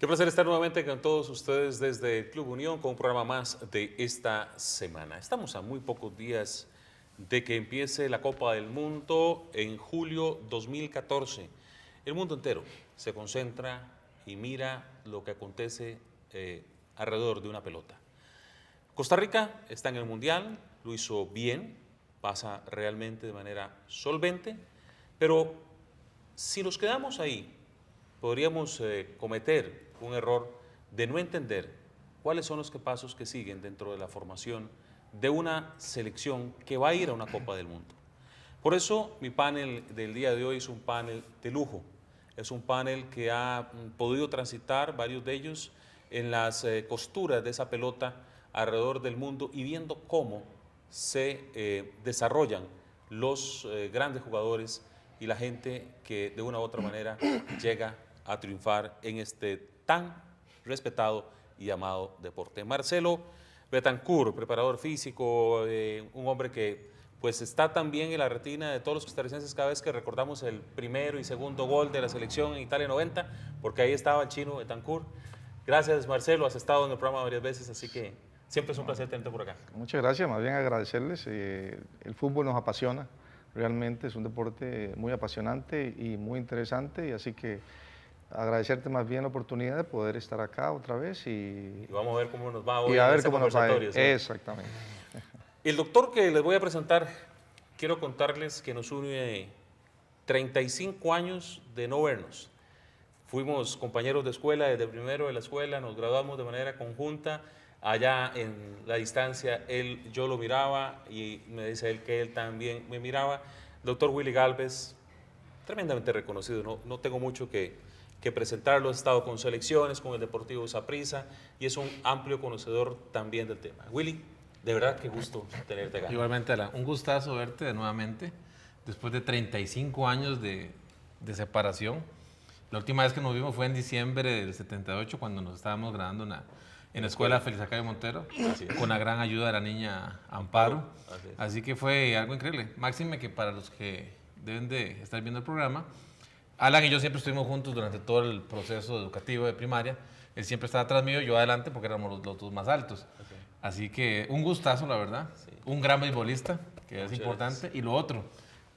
Qué placer estar nuevamente con todos ustedes desde el Club Unión con un programa más de esta semana. Estamos a muy pocos días de que empiece la Copa del Mundo en julio 2014. El mundo entero se concentra y mira lo que acontece alrededor de una pelota. Costa Rica está en el Mundial, lo hizo bien, pasa realmente de manera solvente, pero si nos quedamos ahí, podríamos cometer un error de no entender cuáles son los pasos que siguen dentro de la formación de una selección que va a ir a una Copa del Mundo. Por eso mi panel del día de hoy es un panel de lujo. Es un panel que ha podido transitar, varios de ellos, en las costuras de esa pelota alrededor del mundo y viendo cómo se desarrollan los grandes jugadores y la gente que de una u otra manera llega a triunfar en este tan respetado y amado deporte. Marcelo Betancourt, preparador físico, un hombre que pues está también en la retina de todos los costarricenses cada vez que recordamos el primero y segundo gol de la selección en Italia 90, porque ahí estaba el chino Betancourt. Gracias, Marcelo, has estado en el programa varias veces, así que siempre es un placer tenerte por acá. Muchas gracias, más bien agradecerles. El fútbol nos apasiona, realmente es un deporte muy apasionante y muy interesante, y así que agradecerte más bien la oportunidad de poder estar acá otra vez y vamos a ver cómo nos va hoy y a en ver este cómo nos va. conversatorio, ¿sí? Exactamente. El doctor que les voy a presentar, quiero contarles que nos une 35 años de no vernos. Fuimos compañeros de escuela desde primero de la escuela, nos graduamos de manera conjunta. Allá en la distancia, yo lo miraba y me dice él que él también me miraba. Doctor Willy Galvez, tremendamente reconocido, no tengo mucho que presentarlo, ha estado con selecciones, con el Deportivo Saprissa y es un amplio conocedor también del tema. Willy, de verdad qué gusto tenerte acá. Igualmente, Alan, un gustazo verte de nuevamente, después de 35 años de separación. La última vez que nos vimos fue en diciembre del 78, cuando nos estábamos graduando en la escuela Félix Acayo Montero, con la gran ayuda de la niña Amparo. Así que fue algo increíble. Máxime que para los que deben de estar viendo el programa, Alan y yo siempre estuvimos juntos durante todo el proceso educativo de primaria. Él siempre estaba atrás mío, yo adelante, porque éramos los dos más altos. Así que un gustazo, la verdad. Sí. Un gran beisbolista, que es importante. Y lo otro,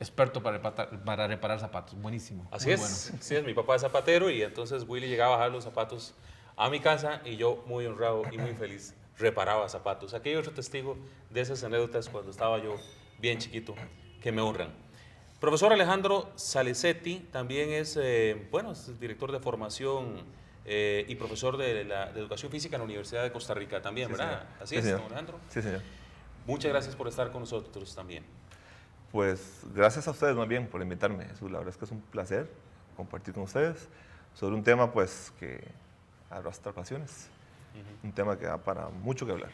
experto para reparar zapatos. Buenísimo. Así es, bueno. Así es, mi papá es zapatero y entonces Willy llegaba a bajar los zapatos a mi casa y yo, muy honrado y muy feliz, reparaba zapatos. Aquí hay otro testigo de esas anécdotas cuando estaba yo bien chiquito que me honran. Profesor Alejandro Salicetti también es, es director de formación y profesor de Educación Física en la Universidad de Costa Rica también, sí, ¿verdad? Señor. Así sí, es, señor. Alejandro. Sí, señor. Muchas gracias por estar con nosotros también. Pues gracias a ustedes más bien por invitarme. La verdad es que es un placer compartir con ustedes sobre un tema pues que arrastra pasiones, un tema que da para mucho que hablar.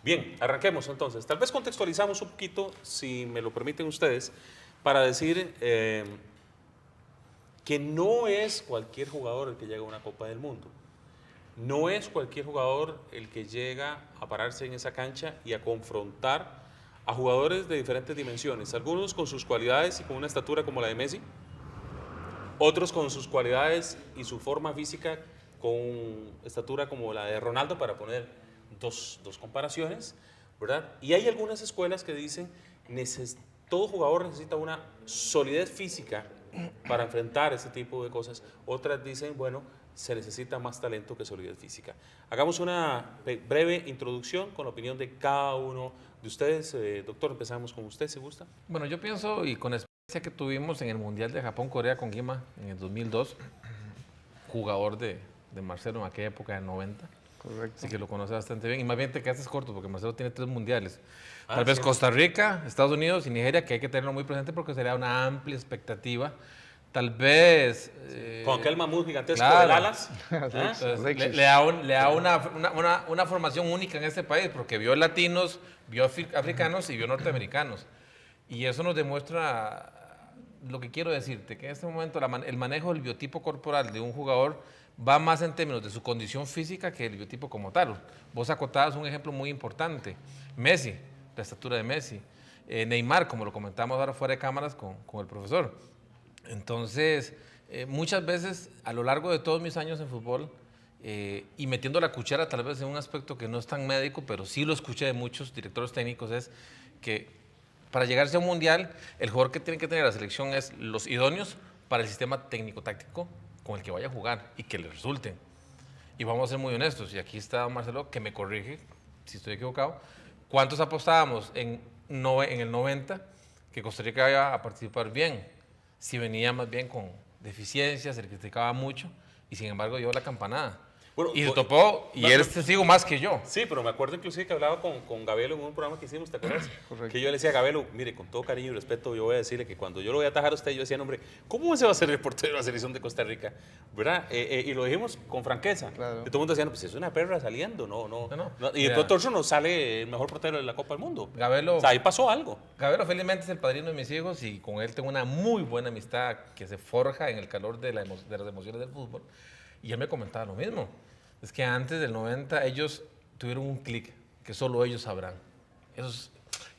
Bien, arranquemos entonces. Tal vez contextualizamos un poquito, si me lo permiten ustedes, para decir que no es cualquier jugador el que llega a una Copa del Mundo. No es cualquier jugador el que llega a pararse en esa cancha y a confrontar a jugadores de diferentes dimensiones. Algunos con sus cualidades y con una estatura como la de Messi, otros con sus cualidades y su forma física con estatura como la de Ronaldo, para poner dos comparaciones, ¿verdad? Y hay algunas escuelas que dicen todo jugador necesita una solidez física para enfrentar ese tipo de cosas. Otras dicen, bueno, se necesita más talento que solidez física. Hagamos una breve introducción con la opinión de cada uno de ustedes. Doctor, empezamos con usted, ¿se gusta? Bueno, yo pienso, y con la experiencia que tuvimos en el Mundial de Japón-Corea con Guima en el 2002, jugador de Marcelo en aquella época de 90. Correcto. Así que lo conoce bastante bien. Y más bien te quedaste corto porque Marcelo tiene 3 mundiales. Tal vez Costa Rica, Estados Unidos y Nigeria, que hay que tenerlo muy presente porque sería una amplia expectativa. Tal vez... con aquel mamut gigantesco de Dallas. Le da una formación única en este país porque vio latinos, vio africanos y vio norteamericanos. Y eso nos demuestra lo que quiero decirte, que en este momento el manejo del biotipo corporal de un jugador va más en términos de su condición física que el biotipo como tal. Vos acotabas un ejemplo muy importante. Messi, la estatura de Messi. Neymar, como lo comentamos ahora fuera de cámaras con el profesor. Entonces, muchas veces, a lo largo de todos mis años en fútbol, y metiendo la cuchara tal vez en un aspecto que no es tan médico, pero sí lo escuché de muchos directores técnicos, es que para llegarse a un mundial, el jugador que tiene que tener la selección es los idóneos para el sistema técnico-táctico con el que vaya a jugar y que le resulten. Y vamos a ser muy honestos, y aquí está Marcelo, que me corrige si estoy equivocado. ¿Cuántos apostábamos en el 90 que Costa Rica iba a participar bien? Si venía más bien con deficiencias, se le criticaba mucho, y sin embargo dio la campanada. Bueno, Y se topó, y él es testigo más que yo. Sí, pero me acuerdo inclusive que hablaba con Gabelo en un programa que hicimos, ¿te acuerdas? Correcto. Que yo le decía a Gabelo, mire, con todo cariño y respeto, yo voy a decirle que cuando yo lo voy a atajar a usted, yo decía, hombre, ¿cómo se va a ser el portero de la selección de Costa Rica? ¿Verdad? Y lo dijimos con franqueza. Claro. Y todo el mundo decía, no, pues es una perra saliendo, no. Y de Mira. pronto eso nos sale el mejor portero de la Copa del Mundo. Gabelo, O sea, ahí pasó algo. Gabelo felizmente es el padrino de mis hijos y con él tengo una muy buena amistad que se forja en el calor de las emociones del fútbol. Y él me comentaba lo mismo. Es que antes del 90 ellos tuvieron un clic que solo ellos sabrán.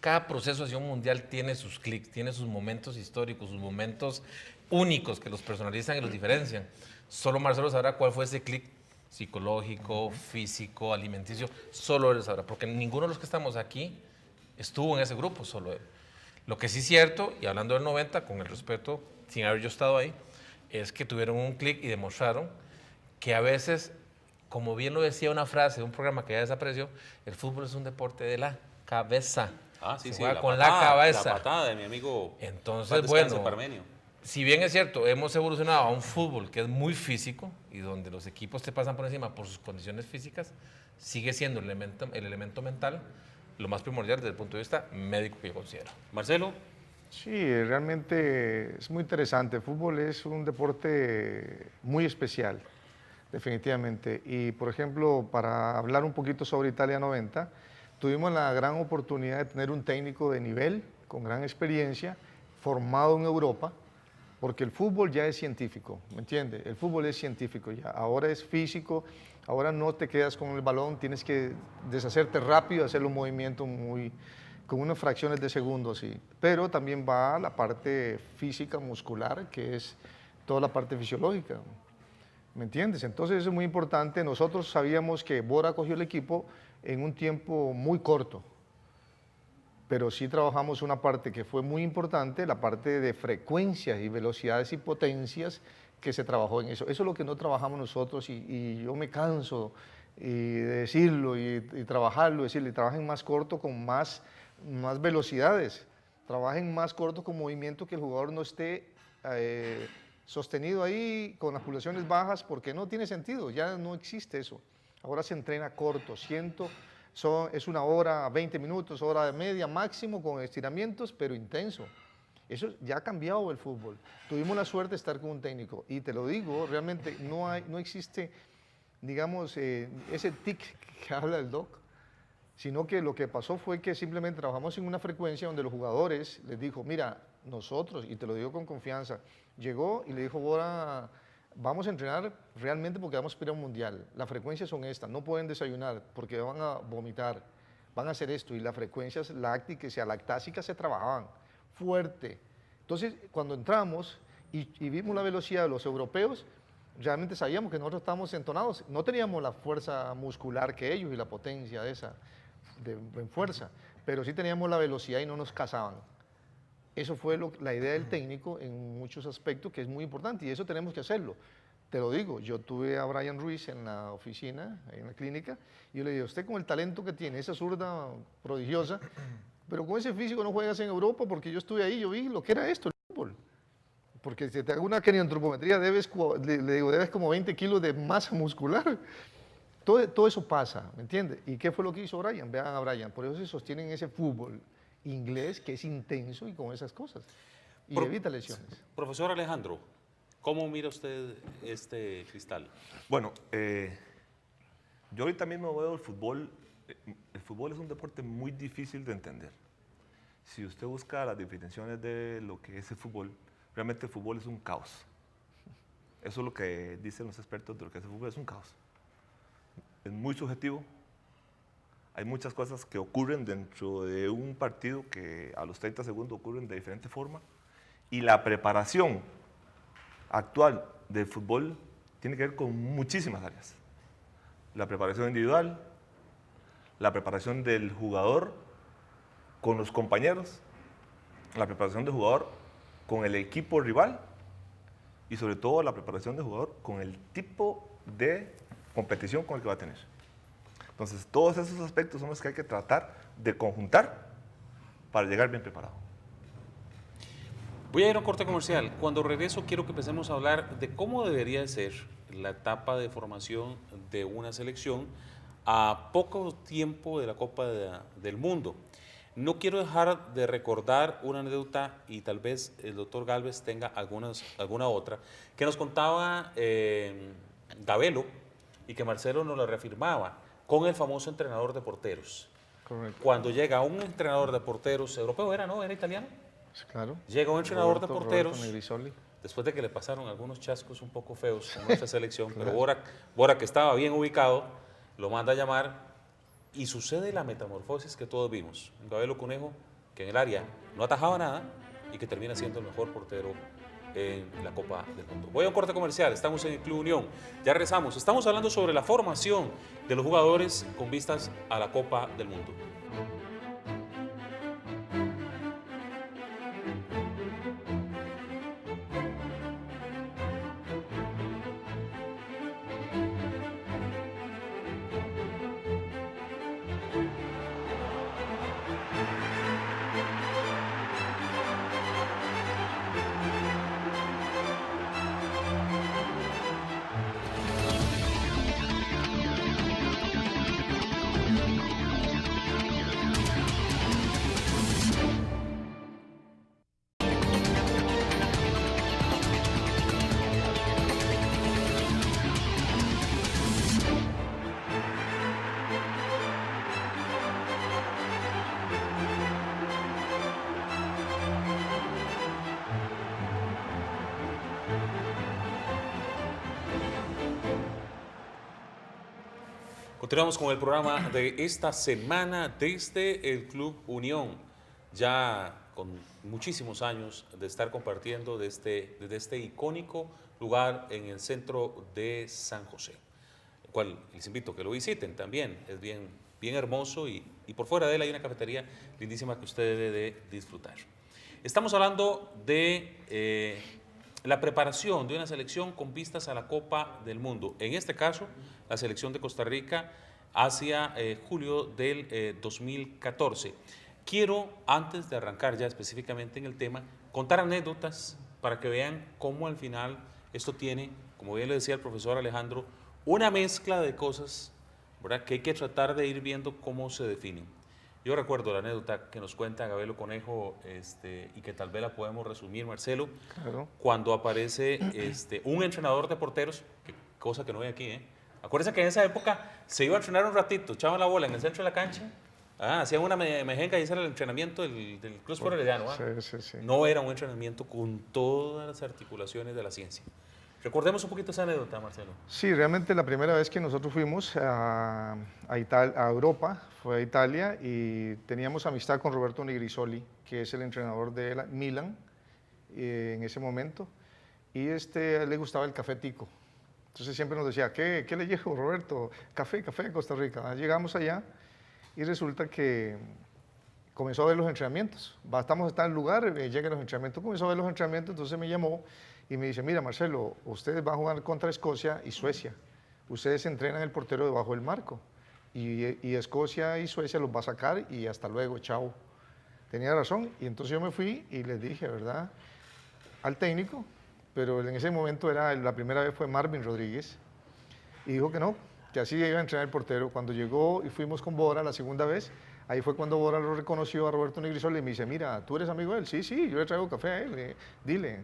Cada proceso hacia un mundial tiene sus clics, tiene sus momentos históricos, sus momentos únicos que los personalizan y los diferencian. Solo Marcelo sabrá cuál fue ese clic psicológico, físico, alimenticio. Solo él sabrá, porque ninguno de los que estamos aquí estuvo en ese grupo, solo él. Lo que sí es cierto, y hablando del 90, con el respeto, sin haber yo estado ahí, es que tuvieron un clic y demostraron que a veces, como bien lo decía una frase de un programa que ya desapareció, el fútbol es un deporte de la cabeza. Ah, sí, Se sí. juega con la cabeza. La patada de mi amigo. Entonces, paz descanse, bueno, Parmenio. si bien es cierto, hemos evolucionado a un fútbol que es muy físico y donde los equipos te pasan por encima por sus condiciones físicas, sigue siendo el elemento mental lo más primordial desde el punto de vista médico que yo considero. Marcelo. Sí, realmente es muy interesante. El fútbol es un deporte muy especial, definitivamente. Y, por ejemplo, para hablar un poquito sobre Italia 90, tuvimos la gran oportunidad de tener un técnico de nivel, con gran experiencia, formado en Europa, porque el fútbol ya es científico, ¿me entiende? El fútbol es científico ya, ahora es físico, ahora no te quedas con el balón, tienes que deshacerte rápido, hacer los movimientos con unas fracciones de segundos, sí. Pero también va la parte física, muscular, que es toda la parte fisiológica, ¿me entiendes? Entonces eso es muy importante. Nosotros sabíamos que Bora cogió el equipo en un tiempo muy corto, pero sí trabajamos una parte que fue muy importante, la parte de frecuencias y velocidades y potencias que se trabajó en eso. Eso es lo que no trabajamos nosotros y yo me canso de decirlo y trabajarlo, decirle, trabajen más corto con más velocidades, trabajen más corto con movimiento, que el jugador no esté sostenido ahí con las pulsaciones bajas, porque no tiene sentido, ya no existe eso. Ahora se entrena corto, es una hora, 20 minutos, hora de media máximo con estiramientos, pero intenso. Eso ya ha cambiado el fútbol. Tuvimos la suerte de estar con un técnico y te lo digo, realmente no existe, digamos, ese tic que habla el doc, sino que lo que pasó fue que simplemente trabajamos en una frecuencia donde los jugadores les dijo, mira, nosotros, y te lo digo con confianza, llegó y le dijo, Bora, vamos a entrenar realmente porque vamos a ir a un mundial. Las frecuencias son estas, no pueden desayunar porque van a vomitar, van a hacer esto. Y las frecuencias lácticas y lactásicas se trabajaban fuerte. Entonces, cuando entramos y vimos la velocidad de los europeos, realmente sabíamos que nosotros estábamos entonados. No teníamos la fuerza muscular que ellos y la potencia en fuerza, pero sí teníamos la velocidad y no nos casaban. Eso fue la idea del técnico en muchos aspectos, que es muy importante, y eso tenemos que hacerlo. Te lo digo, yo tuve a Brian Ruiz en la oficina, en la clínica, y yo le digo, usted con el talento que tiene, esa zurda prodigiosa, pero con ese físico no juegas en Europa, porque yo estuve ahí, yo vi lo que era esto, el fútbol. Porque si te hago una craniantropometría, debes como 20 kilos de masa muscular. Todo eso pasa, ¿me entiendes? ¿Y qué fue lo que hizo Brian? Vean a Brian, por eso se sostiene en ese fútbol inglés que es intenso y con esas cosas. Y evita lesiones. Profesor Alejandro, ¿cómo mira usted este cristal? Bueno, yo ahorita mismo veo el fútbol. El fútbol es un deporte muy difícil de entender. Si usted busca las definiciones de lo que es el fútbol, realmente el fútbol es un caos. Eso es lo que dicen los expertos de lo que es el fútbol, es un caos. Es muy subjetivo. Hay muchas cosas que ocurren dentro de un partido que a los 30 segundos ocurren de diferente forma. Y la preparación actual del fútbol tiene que ver con muchísimas áreas. la preparación individual, la preparación del jugador con los compañeros, la preparación del jugador con el equipo rival y sobre todo la preparación del jugador con el tipo de competición con el que va a tener. Entonces, todos esos aspectos son los que hay que tratar de conjuntar para llegar bien preparado. Voy a ir a un corte comercial. Cuando regreso quiero que empecemos a hablar de cómo debería ser la etapa de formación de una selección a poco tiempo de la Copa del Mundo. No quiero dejar de recordar una anécdota y tal vez el doctor Galvez tenga alguna otra que nos contaba Gabelo y que Marcelo nos la reafirmaba con el famoso entrenador de porteros. Correcto. Cuando llega un entrenador de porteros europeo, ¿era, no? ¿Era italiano? Sí, claro. Llega un entrenador de porteros, Roberto Negrisoli. después de que le pasaron algunos chascos un poco feos con nuestra selección, pero Bora, que estaba bien ubicado, lo manda a llamar y sucede la metamorfosis que todos vimos. Un Gabelo Conejo que en el área no atajaba nada y que termina siendo el mejor portero en la Copa del Mundo. Voy a un corte comercial, estamos en el Club Unión, ya regresamos. Estamos hablando sobre la formación de los jugadores con vistas a la Copa del Mundo. Continuamos con el programa de esta semana desde el Club Unión, ya con muchísimos años de estar compartiendo desde este icónico lugar en el centro de San José, el cual les invito a que lo visiten también, es bien hermoso y por fuera de él hay una cafetería lindísima que usted debe de disfrutar. Estamos hablando de la preparación de una selección con vistas a la Copa del Mundo, en este caso la selección de Costa Rica hacia julio del 2014. Quiero, antes de arrancar ya específicamente en el tema, contar anécdotas para que vean cómo al final esto tiene, como bien le decía el profesor Alejandro, una mezcla de cosas, ¿verdad?, que hay que tratar de ir viendo cómo se definen. Yo recuerdo la anécdota que nos cuenta Gabelo Conejo y que tal vez la podemos resumir, Marcelo, Claro. cuando aparece un entrenador de porteros, cosa que no hay aquí, Acuérdense que en esa época se iba a entrenar un ratito, echaban la bola en el centro de la cancha, hacían una mejenga y ese era el entrenamiento del Club Sport Herediano. Sí. No era un entrenamiento con todas las articulaciones de la ciencia. Recordemos un poquito esa anécdota, Marcelo. Sí, realmente la primera vez que nosotros fuimos a Europa fue a Italia y teníamos amistad con Roberto Negrisoli, que es el entrenador de Milan en ese momento, y a él le gustaba el café tico. Entonces siempre nos decía, ¿qué le llevo, Roberto? Café de Costa Rica. Llegamos allá y resulta que comenzó a ver los entrenamientos. Estamos en tal lugar, llegan los entrenamientos, comenzó a ver los entrenamientos, entonces me llamó y me dice, mira Marcelo, ustedes van a jugar contra Escocia y Suecia. Ustedes entrenan el portero debajo del marco y Escocia y Suecia los va a sacar y hasta luego, chao. Tenía razón y entonces yo me fui y les dije, ¿verdad?, al técnico, pero en ese momento la primera vez fue Marvin Rodríguez y dijo que no, que así iba a entrenar el portero. Cuando llegó y fuimos con Bora la segunda vez, ahí fue cuando Bora lo reconoció a Roberto Negrisoli y me dice, mira, ¿tú eres amigo de él? Sí, yo le traigo café a él, dile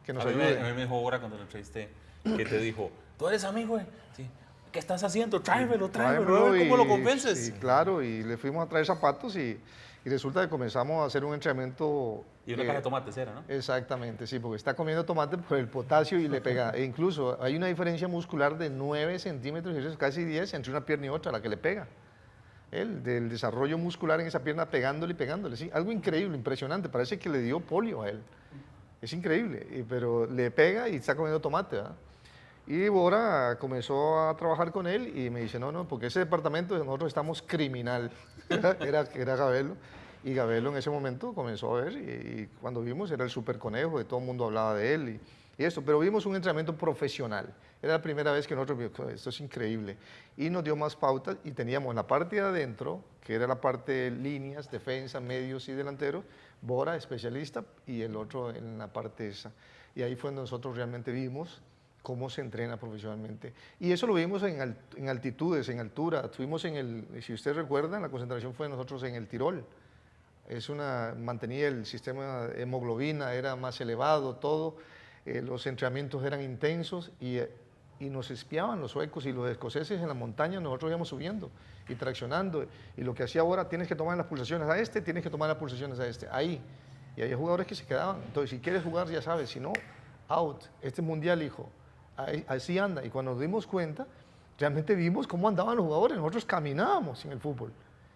que nos ayude. A mí me dijo Bora cuando lo entrevisté, que te dijo, ¿tú eres amigo? Sí. ¿Qué estás haciendo? Tráemelo, ¿cómo lo convences? Sí, claro, y le fuimos a traer zapatos y resulta que comenzamos a hacer un entrenamiento. Y una caja de tomates era, ¿no? Exactamente, sí, porque está comiendo tomate por el potasio y le pega. E incluso hay una diferencia muscular de 9 centímetros, y eso es casi 10, entre una pierna y otra, la que le pega. Del desarrollo muscular en esa pierna pegándole y pegándole, sí. Algo increíble, impresionante, parece que le dio polio a él. Es increíble, pero le pega y está comiendo tomate, ¿verdad? Y Bora comenzó a trabajar con él y me dice, no, porque ese departamento de nosotros estamos criminal. era Gabelo. Y Gabelo en ese momento comenzó a ver y cuando vimos era el super conejo, todo el mundo hablaba de él y esto, pero vimos un entrenamiento profesional. Era la primera vez que nosotros vimos, esto es increíble. Y nos dio más pautas y teníamos en la parte de adentro, que era la parte de líneas, defensa, medios y delanteros, Bora, especialista, y el otro en la parte esa. Y ahí fue donde nosotros realmente vimos cómo se entrena profesionalmente. Y eso lo vimos en altitudes, en altura. Estuvimos si usted recuerda, la concentración fue nosotros en el Tirol. Mantenía el sistema de hemoglobina, era más elevado, todo. Los entrenamientos eran intensos y nos espiaban los suecos y los escoceses en la montaña, nosotros íbamos subiendo y traccionando. Y lo que hacía ahora, tienes que tomar las pulsaciones a este, tienes que tomar las pulsaciones a este, ahí. Y había jugadores que se quedaban. Entonces, si quieres jugar, ya sabes, si no, out. Este mundial, hijo, así anda. Y cuando nos dimos cuenta, realmente vimos cómo andaban los jugadores. Nosotros caminábamos en el fútbol.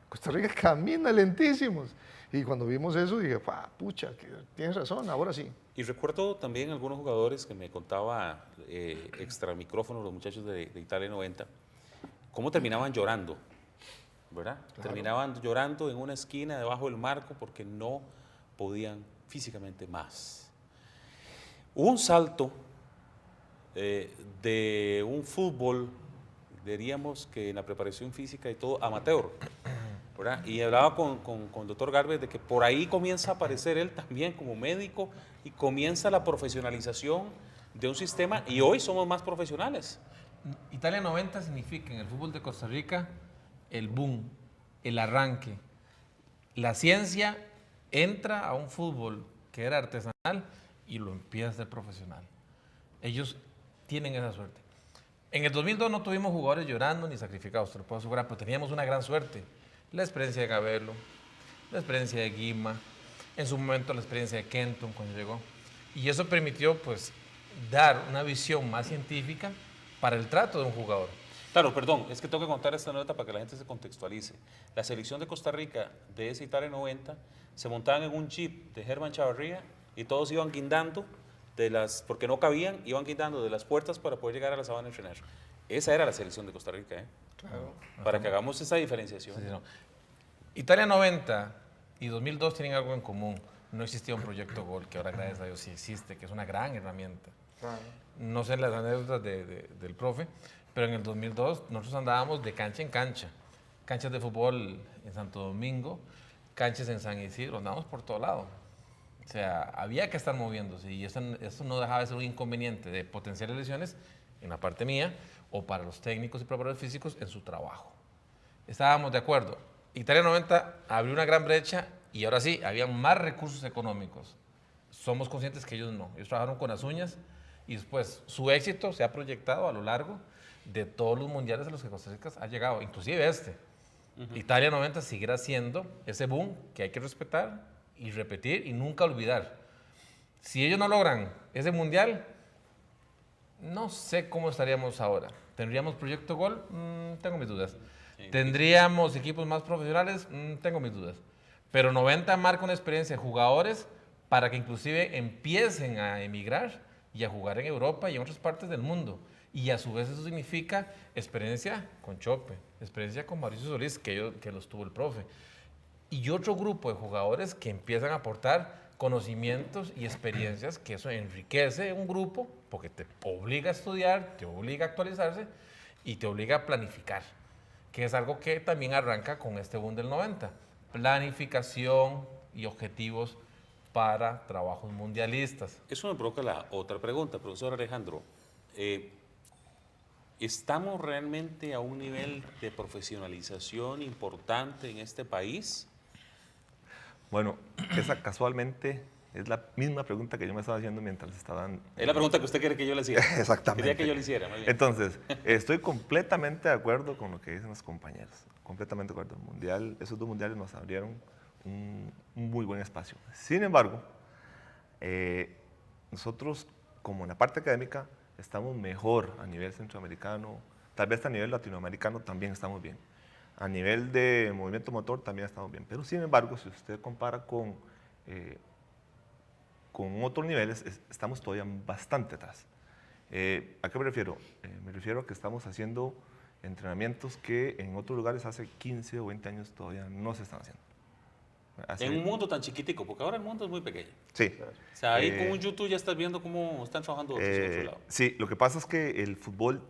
Costa Rica camina lentísimos. Y cuando vimos eso dije, pucha, tienes razón, ahora sí. Y recuerdo también algunos jugadores que me contaba extra micrófono, los muchachos de Italia 90, cómo terminaban llorando, ¿verdad? Claro. Terminaban llorando en una esquina debajo del marco porque no podían físicamente más. Hubo un salto de un fútbol, diríamos que en la preparación física y todo, amateur, ¿verdad? Y hablaba con el doctor Garbes de que por ahí comienza a aparecer él también como médico y comienza la profesionalización de un sistema y hoy somos más profesionales. Italia 90 significa en el fútbol de Costa Rica el boom, el arranque. La ciencia entra a un fútbol que era artesanal y lo empieza a ser profesional. Ellos tienen esa suerte. En el 2002 no tuvimos jugadores llorando ni sacrificados, te lo puedo asegurar, pero teníamos una gran suerte. La experiencia de Gabelo, la experiencia de Guima, en su momento la experiencia de Kenton cuando llegó. Y eso permitió pues dar una visión más científica para el trato de un jugador. Claro, perdón, es que tengo que contar esta nota para que la gente se contextualice. La selección de Costa Rica de esa Italia 90 se montaban en un jeep de Germán Chavarría y todos iban guindando porque no cabían, iban guindando de las puertas para poder llegar a la sabana a entrenar. Esa era la selección de Costa Rica, ¿eh? Claro. Para que hagamos esa diferenciación. Sí, no. Italia 90 y 2002 tienen algo en común. No existía un proyecto Gol, que ahora gracias a Dios sí existe, que es una gran herramienta. Claro. No sé las anécdotas del profe, pero en el 2002 nosotros andábamos de cancha en cancha. Canchas de fútbol en Santo Domingo, canchas en San Isidro, andábamos por todo lado. O sea, había que estar moviéndose y eso no dejaba de ser un inconveniente de potenciales lesiones en la parte mía o para los técnicos y preparadores físicos en su trabajo. Estábamos de acuerdo. Italia 90 abrió una gran brecha y ahora sí, había más recursos económicos. Somos conscientes que ellos no. Ellos trabajaron con las uñas y después su éxito se ha proyectado a lo largo de todos los mundiales a los que Costa Rica ha llegado, inclusive este. Italia 90 seguirá siendo ese boom que hay que respetar y repetir y nunca olvidar. Si ellos no logran ese mundial, no sé cómo estaríamos ahora. ¿Tendríamos proyecto Gol? Tengo mis dudas. ¿Tendríamos equipos más profesionales? Tengo mis dudas. Pero 90 marca una experiencia de jugadores para que inclusive empiecen a emigrar y a jugar en Europa y en otras partes del mundo. Y a su vez eso significa experiencia con Chope, experiencia con Mauricio Solís, que los tuvo el profe. Y otro grupo de jugadores que empiezan a aportar conocimientos y experiencias, que eso enriquece un grupo porque te obliga a estudiar, te obliga a actualizarse y te obliga a planificar, que es algo que también arranca con este boom del 90. Planificación y objetivos para trabajos mundialistas. Eso me provoca la otra pregunta, profesor Alejandro. ¿Estamos realmente a un nivel de profesionalización importante en este país? Bueno, esa casualmente es la misma pregunta que yo me estaba haciendo mientras estaban... Es la pregunta que usted quiere que yo le hiciera. Exactamente. Quería que yo le hiciera. Muy bien. Entonces, estoy completamente de acuerdo con lo que dicen los compañeros. Completamente de acuerdo. El mundial, esos dos mundiales nos abrieron un muy buen espacio. Sin embargo, nosotros, como en la parte académica, estamos mejor a nivel centroamericano, tal vez a nivel latinoamericano también estamos bien. A nivel de movimiento motor también estamos bien. Pero sin embargo, si usted compara con otros niveles, estamos todavía bastante atrás. ¿A qué me refiero? Me refiero a que estamos haciendo entrenamientos que en otros lugares hace 15 o 20 años todavía no se están haciendo. En un mundo tan chiquitico, porque ahora el mundo es muy pequeño. Sí. O sea, ahí con un YouTube ya estás viendo cómo están trabajando otros en otro lado. Sí, lo que pasa es que el fútbol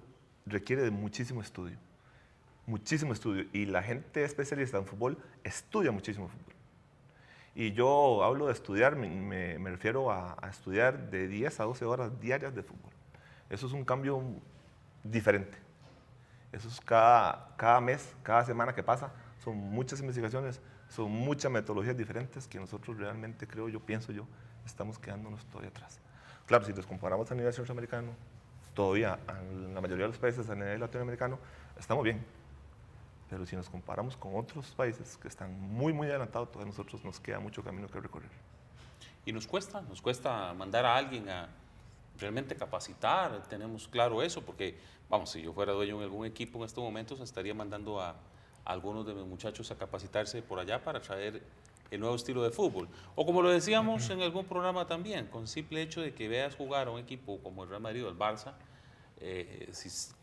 requiere de muchísimo estudio, y la gente especialista en fútbol estudia muchísimo fútbol. Y yo hablo de estudiar, me refiero a estudiar de 10 a 12 horas diarias de fútbol. Eso es un cambio diferente. Eso es cada mes, cada semana que pasa, son muchas investigaciones, son muchas metodologías diferentes que nosotros realmente, pienso yo, estamos quedándonos todavía atrás. Claro, si nos comparamos a nivel centroamericano, todavía en la mayoría de los países a nivel latinoamericano, estamos bien. Pero si nos comparamos con otros países que están muy, muy adelantados, todavía nosotros nos queda mucho camino que recorrer. Y nos cuesta mandar a alguien a realmente capacitar, tenemos claro eso, porque, vamos, si yo fuera dueño de algún equipo en estos momentos, estaría mandando a algunos de mis muchachos a capacitarse por allá para traer el nuevo estilo de fútbol. O como lo decíamos en algún programa también, con simple hecho de que veas jugar a un equipo como el Real Madrid o el Barça,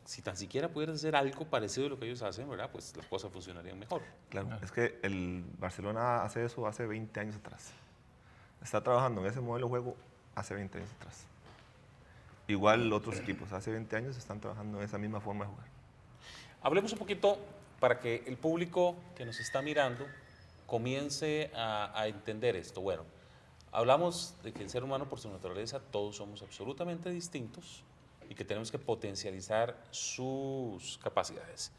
si tan siquiera pudieras hacer algo parecido a lo que ellos hacen, ¿verdad? Pues las cosas funcionarían mejor. Claro, es que el Barcelona hace eso hace 20 años atrás. Está trabajando en ese modelo de juego hace 20 años atrás. Igual otros equipos hace 20 años están trabajando en esa misma forma de jugar. Hablemos un poquito para que el público que nos está mirando comience a entender esto. Bueno, hablamos de que el ser humano por su naturaleza todos somos absolutamente distintos y que tenemos que potencializar sus capacidades.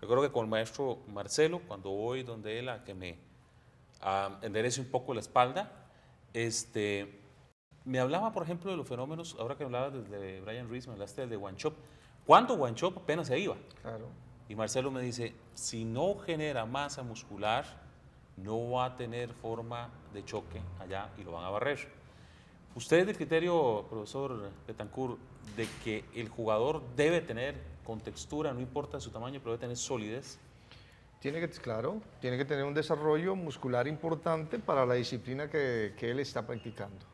Recuerdo que con el maestro Marcelo, cuando voy donde él a que me enderece un poco la espalda, me hablaba, por ejemplo, de los fenómenos, ahora que hablabas de Brian Ruiz, me hablaste del de Wanchope. ¿Cuándo Wanchope apenas se iba? Claro. Y Marcelo me dice, si no genera masa muscular, no va a tener forma de choque allá y lo van a barrer. ¿Usted es del criterio, profesor Betancourt, de que el jugador debe tener contextura, no importa su tamaño, pero debe tener solidez? Claro, tiene que tener un desarrollo muscular importante para la disciplina que él está practicando.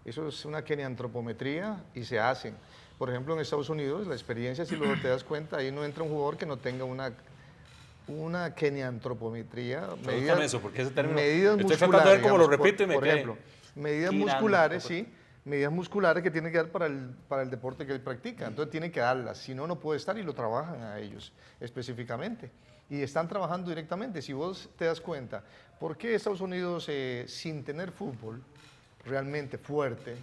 Eso es una keniantropometría y se hacen. Por ejemplo, en Estados Unidos, la experiencia, si luego te das cuenta, ahí no entra un jugador que no tenga una keniantropometría. Medidas, eso, porque ese término, medidas estoy musculares, tratando de ver cómo lo digamos, repito y me por quedé. ejemplo, medidas musculares, sí, medidas musculares que tiene que dar para el deporte que él practica. Entonces tiene que darlas, si no, no puede estar y lo trabajan a ellos específicamente. Y están trabajando directamente. Si vos te das cuenta, ¿por qué Estados Unidos, sin tener fútbol realmente fuerte,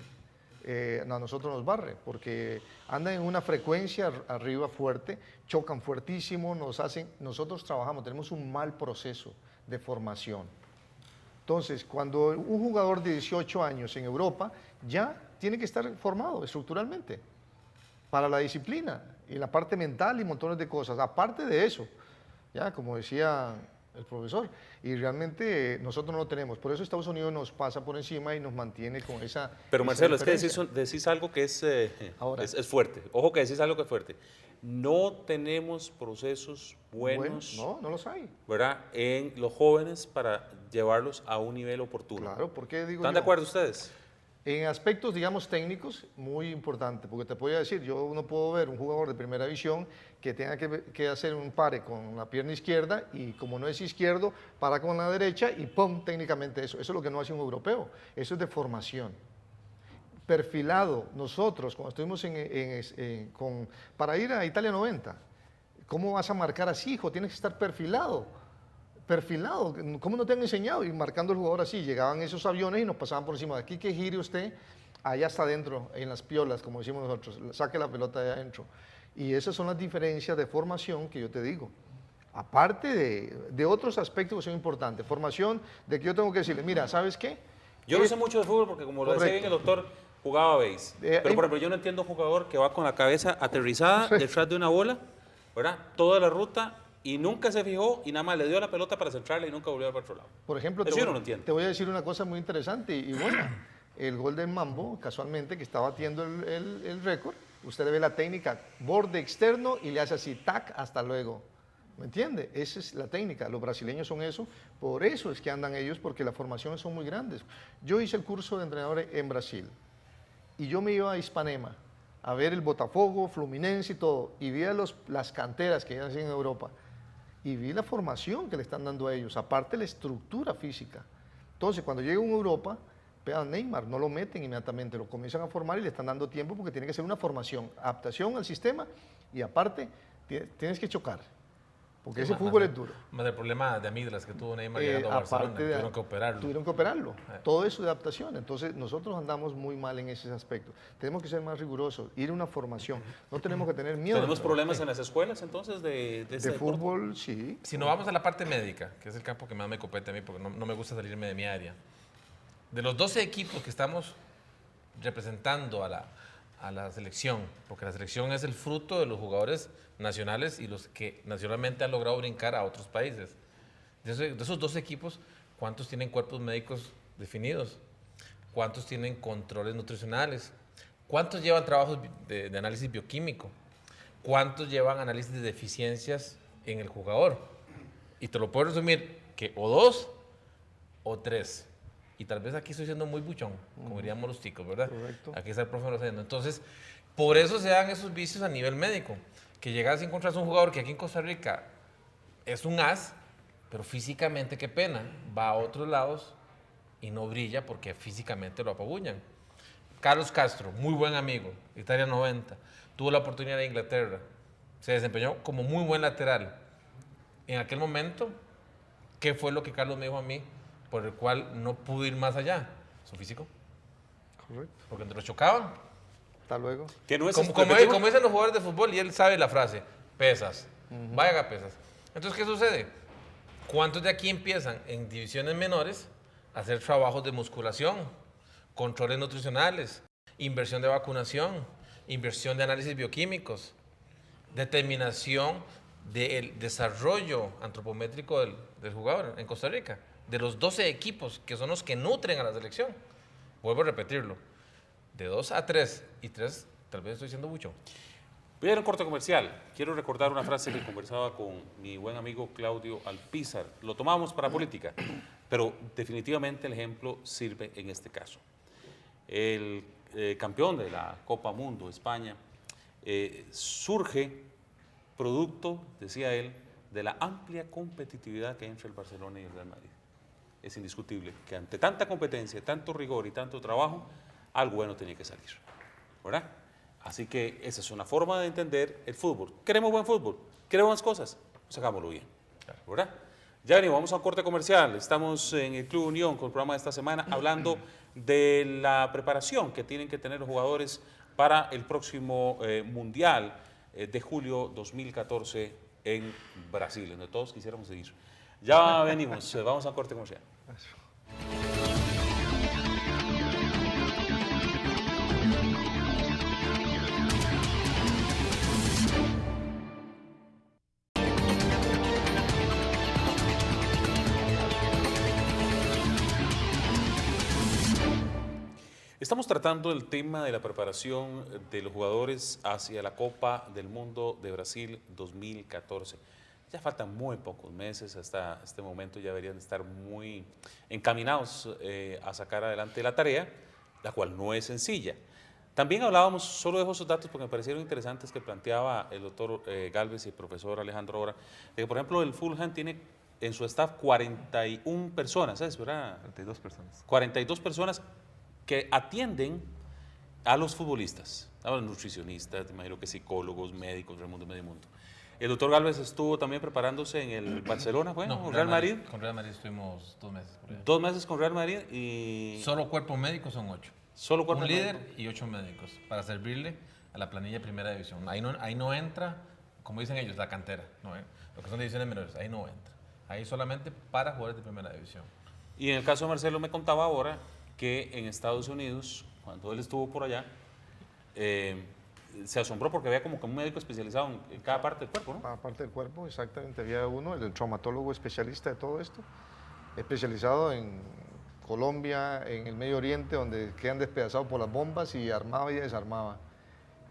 a nosotros nos barre? Porque andan en una frecuencia arriba fuerte, chocan fuertísimo, nosotros trabajamos, tenemos un mal proceso de formación. Entonces, cuando un jugador de 18 años en Europa ya tiene que estar formado estructuralmente para la disciplina y la parte mental y montones de cosas. Aparte de eso, ya como decía el profesor, y realmente nosotros no lo tenemos. Por eso Estados Unidos nos pasa por encima y nos mantiene con esa. Pero Marcelo, es que diferencia. decís algo que es fuerte. Ojo que decís algo que es fuerte. No tenemos procesos buenos, Bueno, no los hay. ¿verdad?, en los jóvenes para llevarlos a un nivel oportuno. Claro, ¿por qué digo ¿Están yo? de acuerdo ustedes? En aspectos, digamos, técnicos, muy importante, porque te podría decir, yo no puedo ver un jugador de primera división que tenga que hacer un pare con la pierna izquierda y como no es izquierdo, para con la derecha y ¡pum! Técnicamente eso. Eso es lo que no hace un europeo, eso es de formación. Perfilado, nosotros, cuando estuvimos para ir a Italia 90, ¿cómo vas a marcar así, hijo? Tienes que estar perfilado. ¿Cómo no te han enseñado? Y marcando el jugador así, llegaban esos aviones y nos pasaban por encima de aquí, que gire usted, allá está adentro, en las piolas, como decimos nosotros, saque la pelota de adentro. Y esas son las diferencias de formación que yo te digo. Aparte de otros aspectos que son importantes, formación de que yo tengo que decirle, mira, ¿sabes qué? Yo no sé mucho de fútbol porque como lo decía bien el doctor, jugaba base. Pero por ejemplo, yo no entiendo un jugador que va con la cabeza aterrizada detrás de una bola, ¿verdad? Toda la ruta y nunca se fijó y nada más le dio la pelota para centrarla y nunca volvió al otro lado. Por ejemplo, Eso yo no lo entiendo. te voy a decir una cosa muy interesante y buena. El gol del Mambo, casualmente, que está batiendo el récord, usted le ve la técnica, borde externo y le hace así, tac, hasta luego. ¿Me entiende? Esa es la técnica. Los brasileños son eso, por eso es que andan ellos, porque las formaciones son muy grandes. Yo hice el curso de entrenador en Brasil y yo me iba a Ipanema a ver el Botafogo, Fluminense y todo, y vi las canteras que hacen en Europa, y vi la formación que le están dando a ellos, aparte la estructura física. Entonces, cuando llega a Europa, vean Neymar, no lo meten inmediatamente, lo comienzan a formar y le están dando tiempo porque tiene que ser una formación, adaptación al sistema y aparte tienes que chocar, porque ese fútbol es duro. Más el problema de amígdalas que tuvo Neymar llegando a Barcelona, tuvieron que operarlo. Tuvieron que operarlo, todo eso de adaptación. Entonces nosotros andamos muy mal en ese aspecto. Tenemos que ser más rigurosos, ir a una formación. No tenemos que tener miedo. ¿Tenemos problemas en las escuelas entonces de de fútbol? Sí. Si nos vamos a la parte médica, que es el campo que más me compete a mí, porque no me gusta salirme de mi área. De los 12 equipos que estamos representando a la selección, porque la selección es el fruto de los jugadores nacionales y los que nacionalmente han logrado brincar a otros países. De esos 12 equipos, ¿cuántos tienen cuerpos médicos definidos? ¿Cuántos tienen controles nutricionales? ¿Cuántos llevan trabajos de análisis bioquímico? ¿Cuántos llevan análisis de deficiencias en el jugador? Y te lo puedo resumir que o 2 o 3. Y tal vez aquí estoy siendo muy buchón, como diríamos los ticos, ¿verdad? Correcto. Aquí está el profe Rosendo. Entonces, por eso se dan esos vicios a nivel médico. Que llegas a encontrar un jugador que aquí en Costa Rica es un as, pero físicamente, qué pena, va a otros lados y no brilla porque físicamente lo apabullan. Carlos Castro, muy buen amigo, Italia 90, tuvo la oportunidad de Inglaterra, se desempeñó como muy buen lateral. En aquel momento, ¿qué fue lo que Carlos me dijo a mí? Por el cual no pude ir más allá. Su físico. Correcto. Porque entre los chocaban. Hasta luego. ¿Que no es Como dicen los jugadores de fútbol, y él sabe la frase, pesas, vaya a pesas. Entonces, ¿qué sucede? ¿Cuántos de aquí empiezan en divisiones menores a hacer trabajos de musculación, controles nutricionales, inversión de vacunación, inversión de análisis bioquímicos, determinación del desarrollo antropométrico del jugador en Costa Rica? De los 12 equipos que son los que nutren a la selección. Vuelvo a repetirlo. De 2 a 3 y 3, tal vez estoy siendo mucho. Voy a ir a un corte comercial. Quiero recordar una frase que conversaba con mi buen amigo Claudio Alpizar. Lo tomamos para política, pero definitivamente el ejemplo sirve en este caso. El campeón de la Copa Mundo, España, surge producto, decía él, de la amplia competitividad que hay entre el Barcelona y el Real Madrid. Es indiscutible que ante tanta competencia, tanto rigor y tanto trabajo, algo bueno tenía que salir, ¿verdad? Así que esa es una forma de entender el fútbol. ¿Queremos buen fútbol? ¿Queremos buenas cosas? Pues hagámoslo bien, ¿verdad? Ya venimos, vamos a un corte comercial. Estamos en el Club Unión con el programa de esta semana hablando de la preparación que tienen que tener los jugadores para el próximo Mundial de julio 2014 en Brasil, donde todos quisiéramos seguir. Ya venimos, vamos a un corte comercial. Estamos tratando el tema de la preparación de los jugadores hacia la Copa del Mundo de Brasil 2014. Ya faltan muy pocos meses, hasta este momento ya deberían estar muy encaminados a sacar adelante la tarea, la cual no es sencilla. También hablábamos, solo dejo esos datos porque me parecieron interesantes que planteaba el doctor Galvez y el profesor Alejandro Ora, de que por ejemplo el Fulham tiene en su staff 41 personas, ¿sabes? ¿Verdad? 42 personas. 42 personas que atienden a los futbolistas, a los nutricionistas, te imagino que psicólogos, médicos, Medio Mundo. El doctor Galvez estuvo también preparándose en el Barcelona, ¿fue? ¿Con Real Madrid? Con Real Madrid estuvimos 2 meses. Por allá. 2 meses con Real Madrid y... Solo cuerpo médico son 8. Solo cuerpo Un líder médico. y 8 médicos para servirle a la planilla de primera división. Ahí no entra, como dicen ellos, la cantera. No, lo que son divisiones menores, ahí no entra. Ahí solamente para jugadores de primera división. Y en el caso de Marcelo me contaba ahora que en Estados Unidos, cuando él estuvo por allá, se asombró porque había como que un médico especializado en cada parte del cuerpo, ¿no? Cada parte del cuerpo, exactamente. Había uno, el traumatólogo especialista de todo esto, especializado en Colombia, en el Medio Oriente, donde quedan despedazados por las bombas y armaba y desarmaba.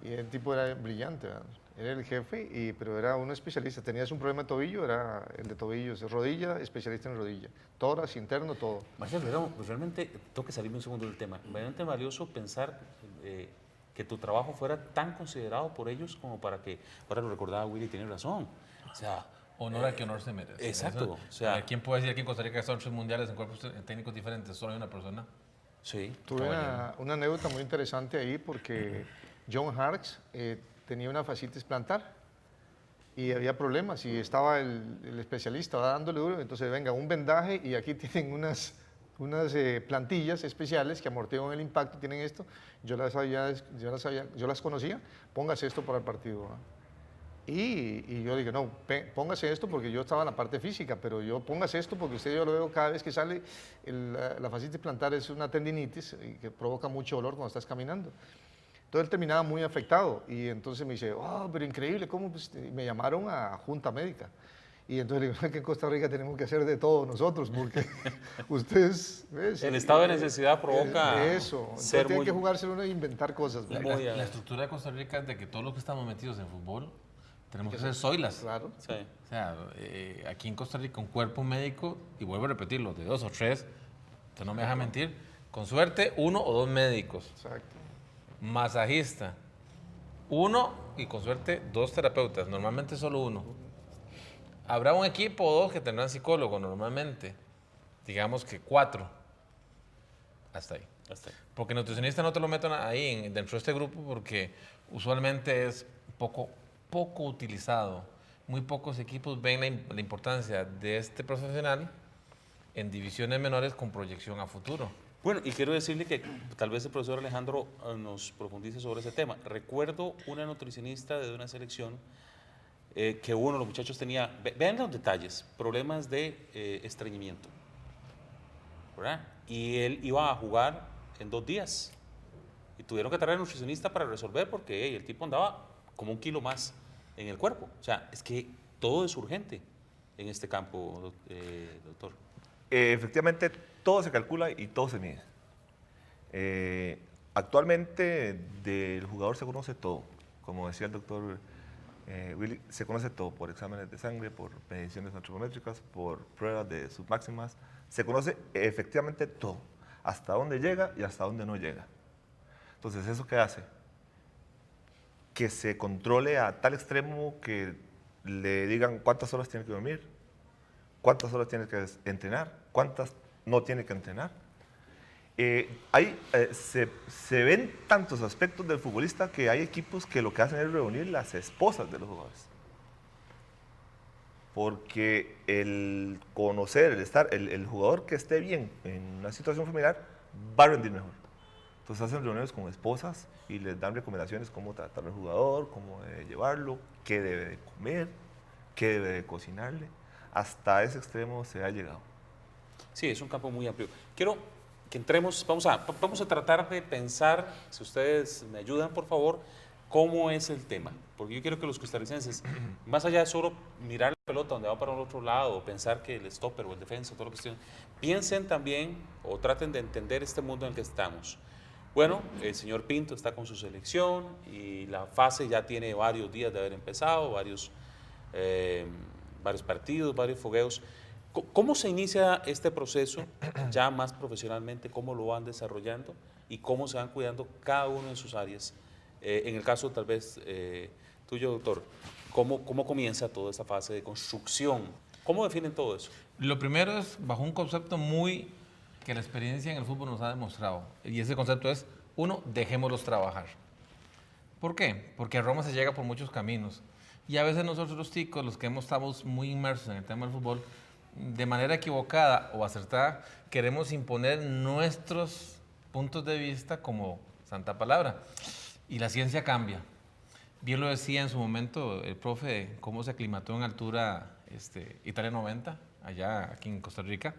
Y el tipo era brillante, ¿verdad? Era el jefe, pero era un especialista. Tenías un problema de tobillo, era el de tobillos, rodilla, especialista en rodilla. Tórax, interno, todo. Marcelo, pues realmente tengo que salirme un segundo del tema. Realmente valioso pensar que tu trabajo fuera tan considerado por ellos como para que, ahora lo recordaba Willy, tiene razón, o sea... Honor al que honor se merece. Exacto. Eso, O sea, ¿quién puede decir que en Costa Rica están 3 mundiales en cuerpos técnicos diferentes? Solo hay una persona. sí. Tuve una anécdota muy interesante ahí porque John Harkes tenía una fascitis plantar y había problemas y estaba el especialista dándole duro, entonces venga, un vendaje y aquí tienen unas plantillas especiales que amortiguan el impacto, tienen esto, yo las conocía, póngase esto para el partido. ¿Ah? Y yo dije, no, póngase esto porque yo estaba en la parte física, pero póngase esto porque usted yo lo veo cada vez que sale, la fascitis plantar es una tendinitis que provoca mucho dolor cuando estás caminando. Entonces él terminaba muy afectado y entonces me dice, oh, pero increíble, ¿cómo? Pues, y me llamaron a Junta Médica. Y entonces le digo, que en Costa Rica tenemos que hacer de todo nosotros, porque ustedes... ¿ves? El estado de necesidad provoca eso, entonces tienen que jugárselo uno e inventar cosas. La estructura de Costa Rica es de que todos los que estamos metidos en fútbol tenemos que ser zoilas. Claro. Sí. O sea, aquí en Costa Rica un cuerpo médico, y vuelvo a repetirlo, de 2 o 3, usted no me deja mentir, con suerte 1 o 2 médicos, Exacto. masajista, 1 y con suerte 2 terapeutas, normalmente solo 1. Habrá un equipo o 2 que tendrán psicólogo normalmente, digamos que 4, hasta ahí. Hasta ahí. Porque nutricionista no te lo meto ahí dentro de este grupo porque usualmente es poco utilizado. Muy pocos equipos ven la importancia de este profesional en divisiones menores con proyección a futuro. Bueno, y quiero decirle que tal vez el profesor Alejandro nos profundice sobre ese tema. Recuerdo una nutricionista de una selección que uno de los muchachos tenía, vean los detalles, problemas de estreñimiento, ¿verdad? Y él iba a jugar en 2 días y tuvieron que traer al nutricionista para resolver porque el tipo andaba como 1 kilo más en el cuerpo. O sea, es que todo es urgente en este campo, doctor. Efectivamente, todo se calcula y todo se mide. Actualmente del jugador se conoce todo. Como decía el doctor Willy, se conoce todo por exámenes de sangre, por mediciones antropométricas, por pruebas de submáximas. Se conoce efectivamente todo, hasta dónde llega y hasta dónde no llega. Entonces, ¿eso qué hace? Que se controle a tal extremo que le digan cuántas horas tiene que dormir, cuántas horas tiene que entrenar, cuántas no tiene que entrenar. Se ven tantos aspectos del futbolista que hay equipos que lo que hacen es reunir las esposas de los jugadores. Porque el conocer, el jugador que esté bien en una situación familiar va a rendir mejor. Entonces hacen reuniones con esposas y les dan recomendaciones cómo tratar al jugador, cómo debe llevarlo, qué debe de comer, qué debe de cocinarle. Hasta ese extremo se ha llegado. Sí, es un campo muy amplio. Quiero que entremos, vamos a tratar de pensar, si ustedes me ayudan, por favor, cómo es el tema. Porque yo quiero que los costarricenses, más allá de solo mirar la pelota donde va para el otro lado, o pensar que el stopper o el defensa, todo lo que estén, piensen también o traten de entender este mundo en el que estamos. Bueno, el señor Pinto está con su selección y la fase ya tiene varios días de haber empezado, varios partidos, varios fogueos. ¿Cómo se inicia este proceso ya más profesionalmente? ¿Cómo lo van desarrollando? ¿Y cómo se van cuidando cada uno de sus áreas? En el caso tal vez tuyo, doctor, ¿cómo comienza toda esta fase de construcción? ¿Cómo definen todo eso? Lo primero es bajo un concepto que la experiencia en el fútbol nos ha demostrado. Y ese concepto es, 1, dejémoslos trabajar. ¿Por qué? Porque a Roma se llega por muchos caminos. Y a veces nosotros los ticos, los que estamos muy inmersos en el tema del fútbol, de manera equivocada o acertada, queremos imponer nuestros puntos de vista como santa palabra. Y la ciencia cambia. Bien lo decía en su momento el profe, cómo se aclimató en altura Italia 90, allá aquí en Costa Rica.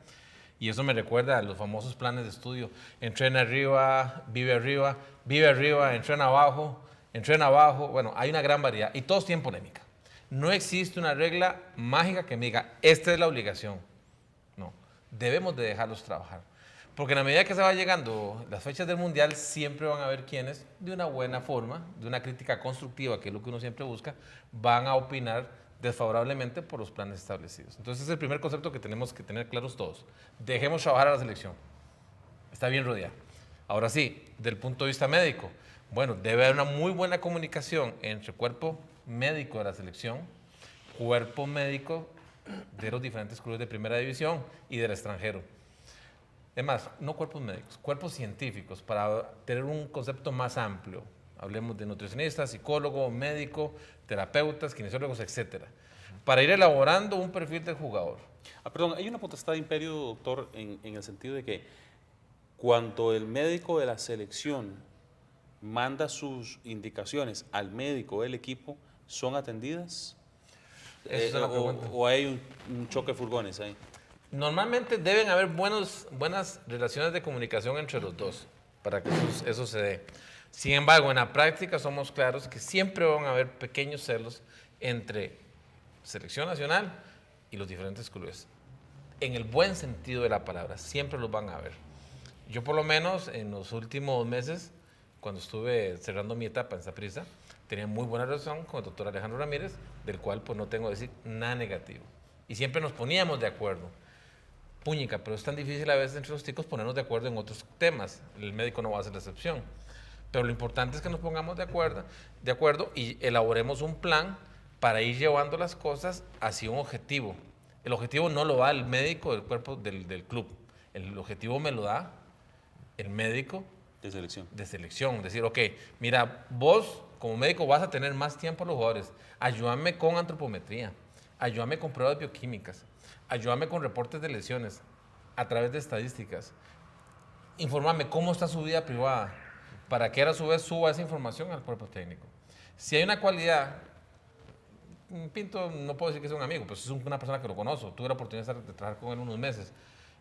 Y eso me recuerda a los famosos planes de estudio. Entrena arriba, vive arriba, entrena abajo. Bueno, hay una gran variedad y todos tienen polémica. No existe una regla mágica que me diga, esta es la obligación. No, debemos de dejarlos trabajar. Porque en la medida que se va llegando las fechas del Mundial, siempre van a haber quienes, de una buena forma, de una crítica constructiva, que es lo que uno siempre busca, van a opinar desfavorablemente por los planes establecidos. Entonces, es el primer concepto que tenemos que tener claros todos. Dejemos trabajar a la selección. Está bien rodeada. Ahora sí, del punto de vista médico, Bueno, debe haber una muy buena comunicación entre cuerpo médico de la selección, cuerpo médico de los diferentes clubes de primera división y del extranjero. Además, no cuerpos médicos, cuerpos científicos, para tener un concepto más amplio. Hablemos de nutricionistas, psicólogo, médico, terapeutas, kinesiólogos, etcétera, para ir elaborando un perfil del jugador. Perdón, hay una potestad de imperio, doctor, en el sentido de que cuando el médico de la selección manda sus indicaciones al médico del equipo, ¿son atendidas? Esa es la pregunta. ¿O hay un choque de furgones ahí? Normalmente deben haber buenas relaciones de comunicación entre los dos para que eso se dé. Sin embargo, en la práctica somos claros que siempre van a haber pequeños celos entre selección nacional y los diferentes clubes. En el buen sentido de la palabra, siempre los van a haber. Yo por lo menos en los últimos meses, cuando estuve cerrando mi etapa en Saprissa, tenía muy buena relación con el doctor Alejandro Ramírez, del cual pues no tengo que decir nada negativo. Y siempre nos poníamos de acuerdo. Puñica, pero es tan difícil a veces entre los chicos ponernos de acuerdo en otros temas. El médico no va a ser la excepción. Pero lo importante es que nos pongamos de acuerdo y elaboremos un plan para ir llevando las cosas hacia un objetivo. El objetivo no lo da el médico del cuerpo del club. El objetivo me lo da el médico De selección. de selección. Decir, ok, mira, vos como médico vas a tener más tiempo a los jugadores. Ayúdame con antropometría. Ayúdame con pruebas bioquímicas. Ayúdame con reportes de lesiones a través de estadísticas. Infórmame cómo está su vida privada para que él a su vez suba esa información al cuerpo técnico. Si hay una cualidad, Pinto no puedo decir que es un amigo, pero es una persona que lo conozco. Tuve la oportunidad de trabajar con él unos meses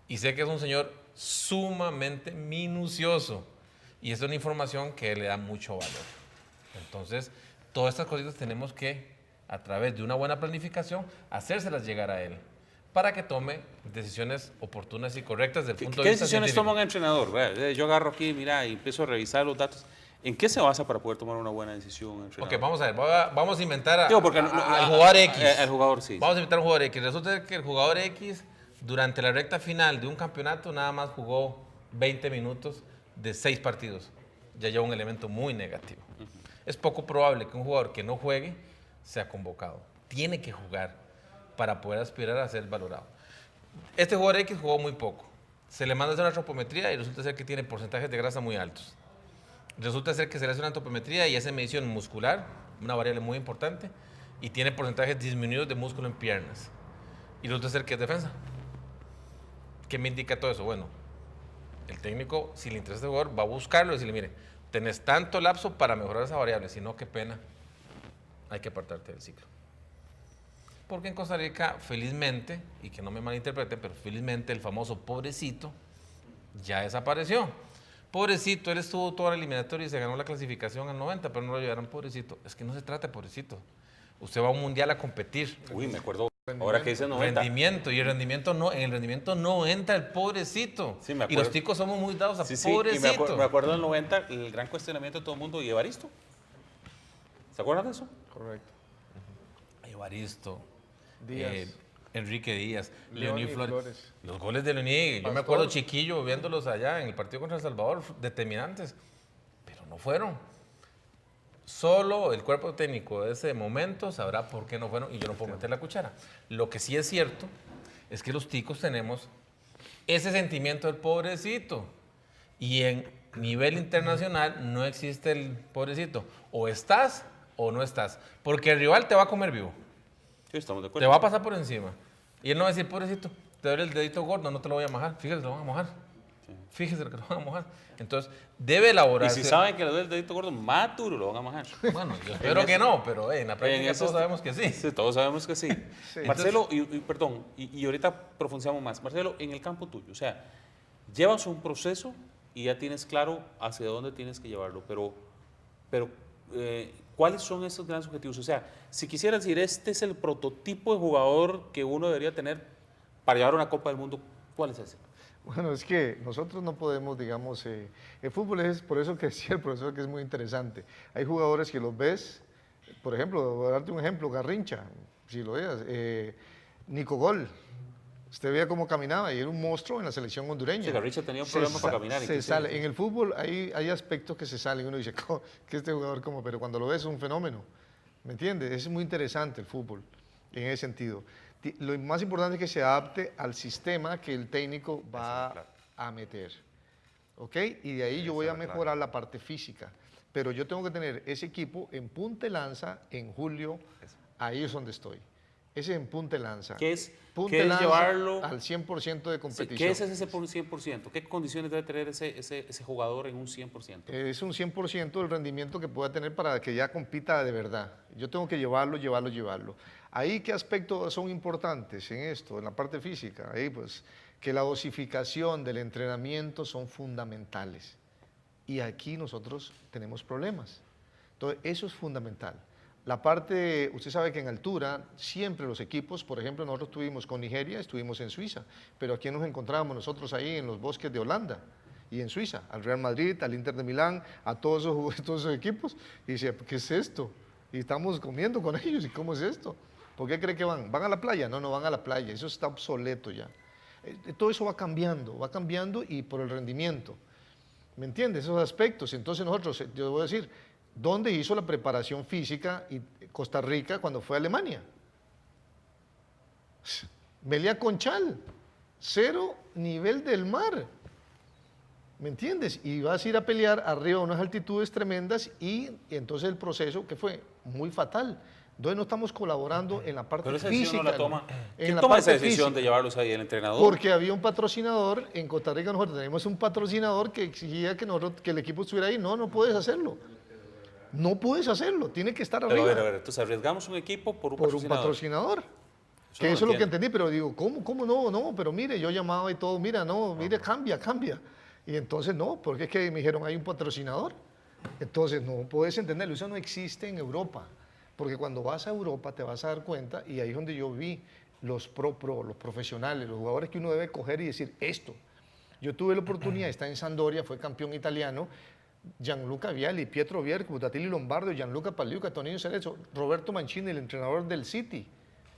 y sé que es un señor sumamente minucioso y es una información que le da mucho valor. Entonces, todas estas cositas tenemos que, a través de una buena planificación, hacérselas llegar a él para que tome decisiones oportunas y correctas del punto de ¿Qué vista decisiones científico. toma un entrenador? Vea, yo agarro aquí, mira, y empiezo a revisar los datos. ¿En qué se basa para poder tomar una buena decisión un entrenador? Ok, vamos a ver, vamos a inventar Digo, porque al jugador X. El jugador sí. Vamos a inventar un jugador X. Resulta que el jugador X, durante la recta final de un campeonato, nada más jugó 20 minutos de 6 partidos. Ya lleva un elemento muy negativo. Es poco probable que un jugador que no juegue sea convocado. Tiene que jugar para poder aspirar a ser valorado. Este jugador X jugó muy poco. Se le manda a hacer una antropometría y resulta ser que tiene porcentajes de grasa muy altos. Resulta ser que se le hace una antropometría y hace medición muscular, una variable muy importante, y tiene porcentajes disminuidos de músculo en piernas. Y resulta ser que es defensa. ¿Qué me indica todo eso? Bueno, el técnico, si le interesa este jugador, va a buscarlo y decirle, mire, tenés tanto lapso para mejorar esa variable, si no, qué pena, hay que apartarte del ciclo. Porque en Costa Rica, felizmente, y que no me malinterpreten, pero felizmente el famoso pobrecito ya desapareció. Pobrecito, él estuvo toda la eliminatoria y se ganó la clasificación al 90, pero no lo llevaron pobrecito. Es que no se trata de pobrecito. Usted va a un mundial a competir. Uy, me acuerdo. Ahora que dice 90. Rendimiento, y el rendimiento no, en el rendimiento no entra el pobrecito. Sí, me y los acuerdo. ticos somos muy dados a Sí, sí, y pobrecito. me acuerdo del 90, el gran cuestionamiento de todo el mundo, ¿y Evaristo? ¿Se acuerdan de eso? Correcto. Evaristo, Díaz. Enrique Díaz, Leoní Leoní Flores. Flores. Los goles de Leoní, yo me Pastor. acuerdo chiquillo viéndolos allá en el partido contra El Salvador, determinantes, pero no fueron. Solo el cuerpo técnico de ese momento sabrá por qué no fueron y yo no puedo meter la cuchara. Lo que sí es cierto es que los ticos tenemos ese sentimiento del pobrecito y en nivel internacional no existe el pobrecito. O estás o no estás, porque el rival te va a comer vivo. Sí, estamos de Te acuerdo. va a pasar por encima. Y él no va a decir, pobrecito, te duele el dedito gordo, no te lo voy a mojar. Fíjese, lo van a mojar. Fíjese que lo van a mojar. Entonces, debe Y elaborarse. si saben que le duele el dedito gordo, más duro lo van a majar. Bueno, yo espero que no, pero en la práctica eso todos está- sabemos que sí. Sí, todos sabemos que sí. Sí. Marcelo, perdón, y ahorita profundizamos más. Marcelo, en el campo tuyo, o sea, llevas un proceso y ya tienes claro hacia dónde tienes que llevarlo, pero ¿cuáles son esos grandes objetivos? O sea, si quisieras decir, este es el prototipo de jugador que uno debería tener para llevar una Copa del Mundo, ¿cuál es ese? Bueno, es que nosotros no podemos, digamos, el fútbol es por eso que decía el profesor que es muy interesante. Hay jugadores que los ves, por ejemplo, voy a darte un ejemplo, Garrincha, si lo veas, Nico Gol, Usted veía cómo caminaba y era un monstruo en la selección hondureña. Sí, Garrincha tenía un problema para caminar. Se inclusive. sale. En el fútbol hay aspectos que se salen. Uno dice que este jugador como, pero cuando lo ves es un fenómeno. ¿Me entiendes? Es muy interesante el fútbol en ese sentido. Lo más importante es que se adapte al sistema que el técnico va a meter. ¿Ok? Y de ahí yo voy a mejorar la parte física. Pero yo tengo que tener ese equipo en punta de lanza en julio. Ahí es donde estoy. Ese es en punta de lanza. ¿Qué es, Punta qué de es lanza llevarlo al 100% de Sí, competición. ¿qué es ese por 100%? ¿Qué condiciones debe tener ese jugador en un 100%? Es un 100% del rendimiento que pueda tener para que ya compita de verdad. Yo tengo que llevarlo. Ahí, ¿qué aspectos son importantes en esto, en la parte física? Ahí, pues, que la dosificación del entrenamiento son fundamentales. Y aquí nosotros tenemos problemas. Entonces, eso es fundamental. La parte, usted sabe que en altura, siempre los equipos, por ejemplo, nosotros estuvimos con Nigeria, estuvimos en Suiza, pero aquí nos encontrábamos nosotros ahí en los bosques de Holanda y en Suiza, al Real Madrid, al Inter de Milán, a todos esos equipos, y decía, ¿qué es esto? Y estamos comiendo con ellos, ¿y cómo es esto? ¿Por qué cree que van? ¿Van a la playa? No, no van a la playa, eso está obsoleto ya. Todo eso va cambiando y por el rendimiento. ¿Me entiendes? Esos aspectos. Entonces nosotros, yo voy a decir, ¿dónde hizo la preparación física Costa Rica cuando fue a Alemania? Meliá Conchal, 0 nivel del mar. ¿Me entiendes? Y vas a ir a pelear arriba a unas altitudes tremendas y entonces el proceso que fue muy fatal. Entonces no estamos colaborando en la parte Pero esa física. decisión no la toma. en ¿Quién la toma parte esa decisión física. de llevarlos ahí, el entrenador? Porque había un patrocinador, en Costa Rica nosotros tenemos un patrocinador que exigía que el equipo estuviera ahí. No, no puedes hacerlo. No puedes hacerlo, tiene que estar Pero arriba. a ver, entonces arriesgamos un equipo por un Por un patrocinador. patrocinador. Eso Que no eso es lo que entiendo. entendí, pero digo, ¿cómo no? No, pero mire, yo llamaba y todo, mira, no, mire, cambia. Y entonces no, porque es que me dijeron, hay un patrocinador. Entonces no puedes entenderlo, eso no existe en Europa. Porque cuando vas a Europa te vas a dar cuenta, y ahí es donde yo vi los los profesionales, los jugadores que uno debe coger y decir esto. Yo tuve la oportunidad de estar en Sampdoria, fue campeón italiano, Gianluca Vialli, Pietro Vierco, Butatili Lombardo, Gianluca Pagliuca, Tonino Cerezo, Roberto Mancini, el entrenador del City.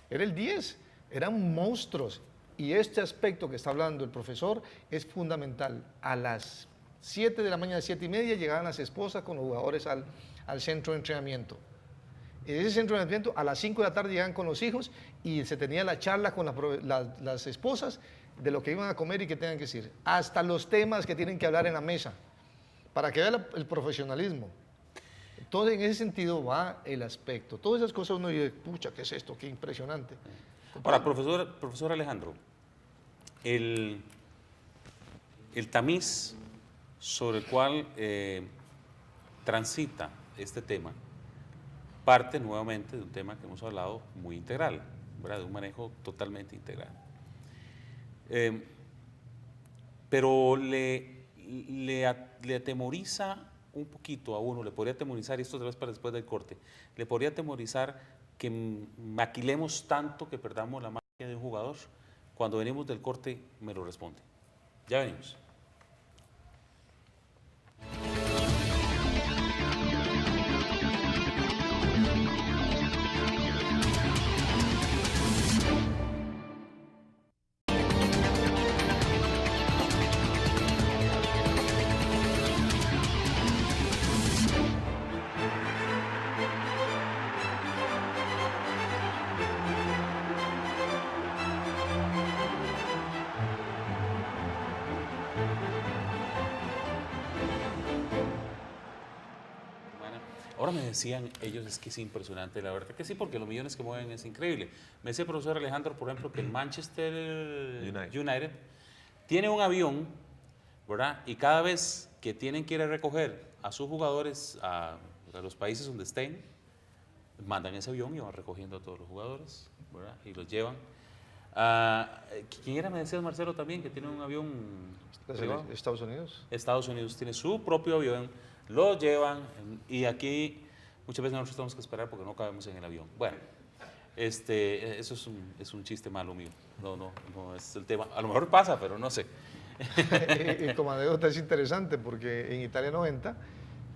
Era el 10, eran monstruos. Y este aspecto que está hablando el profesor es fundamental. A las 7 de la mañana, 7:30, llegaban las esposas con los jugadores al centro de entrenamiento. En ese centro de entrenamiento, a las 5 de la tarde llegaban con los hijos y se tenía la charla con las esposas de lo que iban a comer y qué tenían que decir. Hasta los temas que tienen que hablar en la mesa, para que vea el profesionalismo. Entonces, en ese sentido va el aspecto. Todas esas cosas uno dice, pucha, ¿qué es esto? Qué impresionante. Ahora, profesor Alejandro, el tamiz sobre el cual transita este tema parte nuevamente de un tema que hemos hablado muy integral, ¿verdad? De un manejo totalmente integral. Pero le atemoriza un poquito a uno, le podría atemorizar, y esto otra vez para después del corte, le podría atemorizar que maquilemos tanto que perdamos la magia de un jugador. Cuando venimos del corte me lo responde. Ya venimos. Ahora me decían ellos, es que es impresionante, la verdad que sí, porque los millones que mueven es increíble. Me decía el profesor Alejandro, por ejemplo, que el Manchester United tiene un avión, ¿verdad? Y cada vez que tienen que ir a recoger a sus jugadores a los países donde estén, mandan ese avión y van recogiendo a todos los jugadores, ¿verdad? Y los llevan. ¿Quién era? Me decía Marcelo también, que tiene un avión privado. ¿Estados Unidos? Estados Unidos tiene su propio avión, lo llevan y aquí muchas veces nosotros tenemos que esperar porque no cabemos en el avión. Bueno, eso es un chiste malo mío, no es el tema. A lo mejor pasa, pero no sé. Y como anécdota es interesante porque en Italia 90,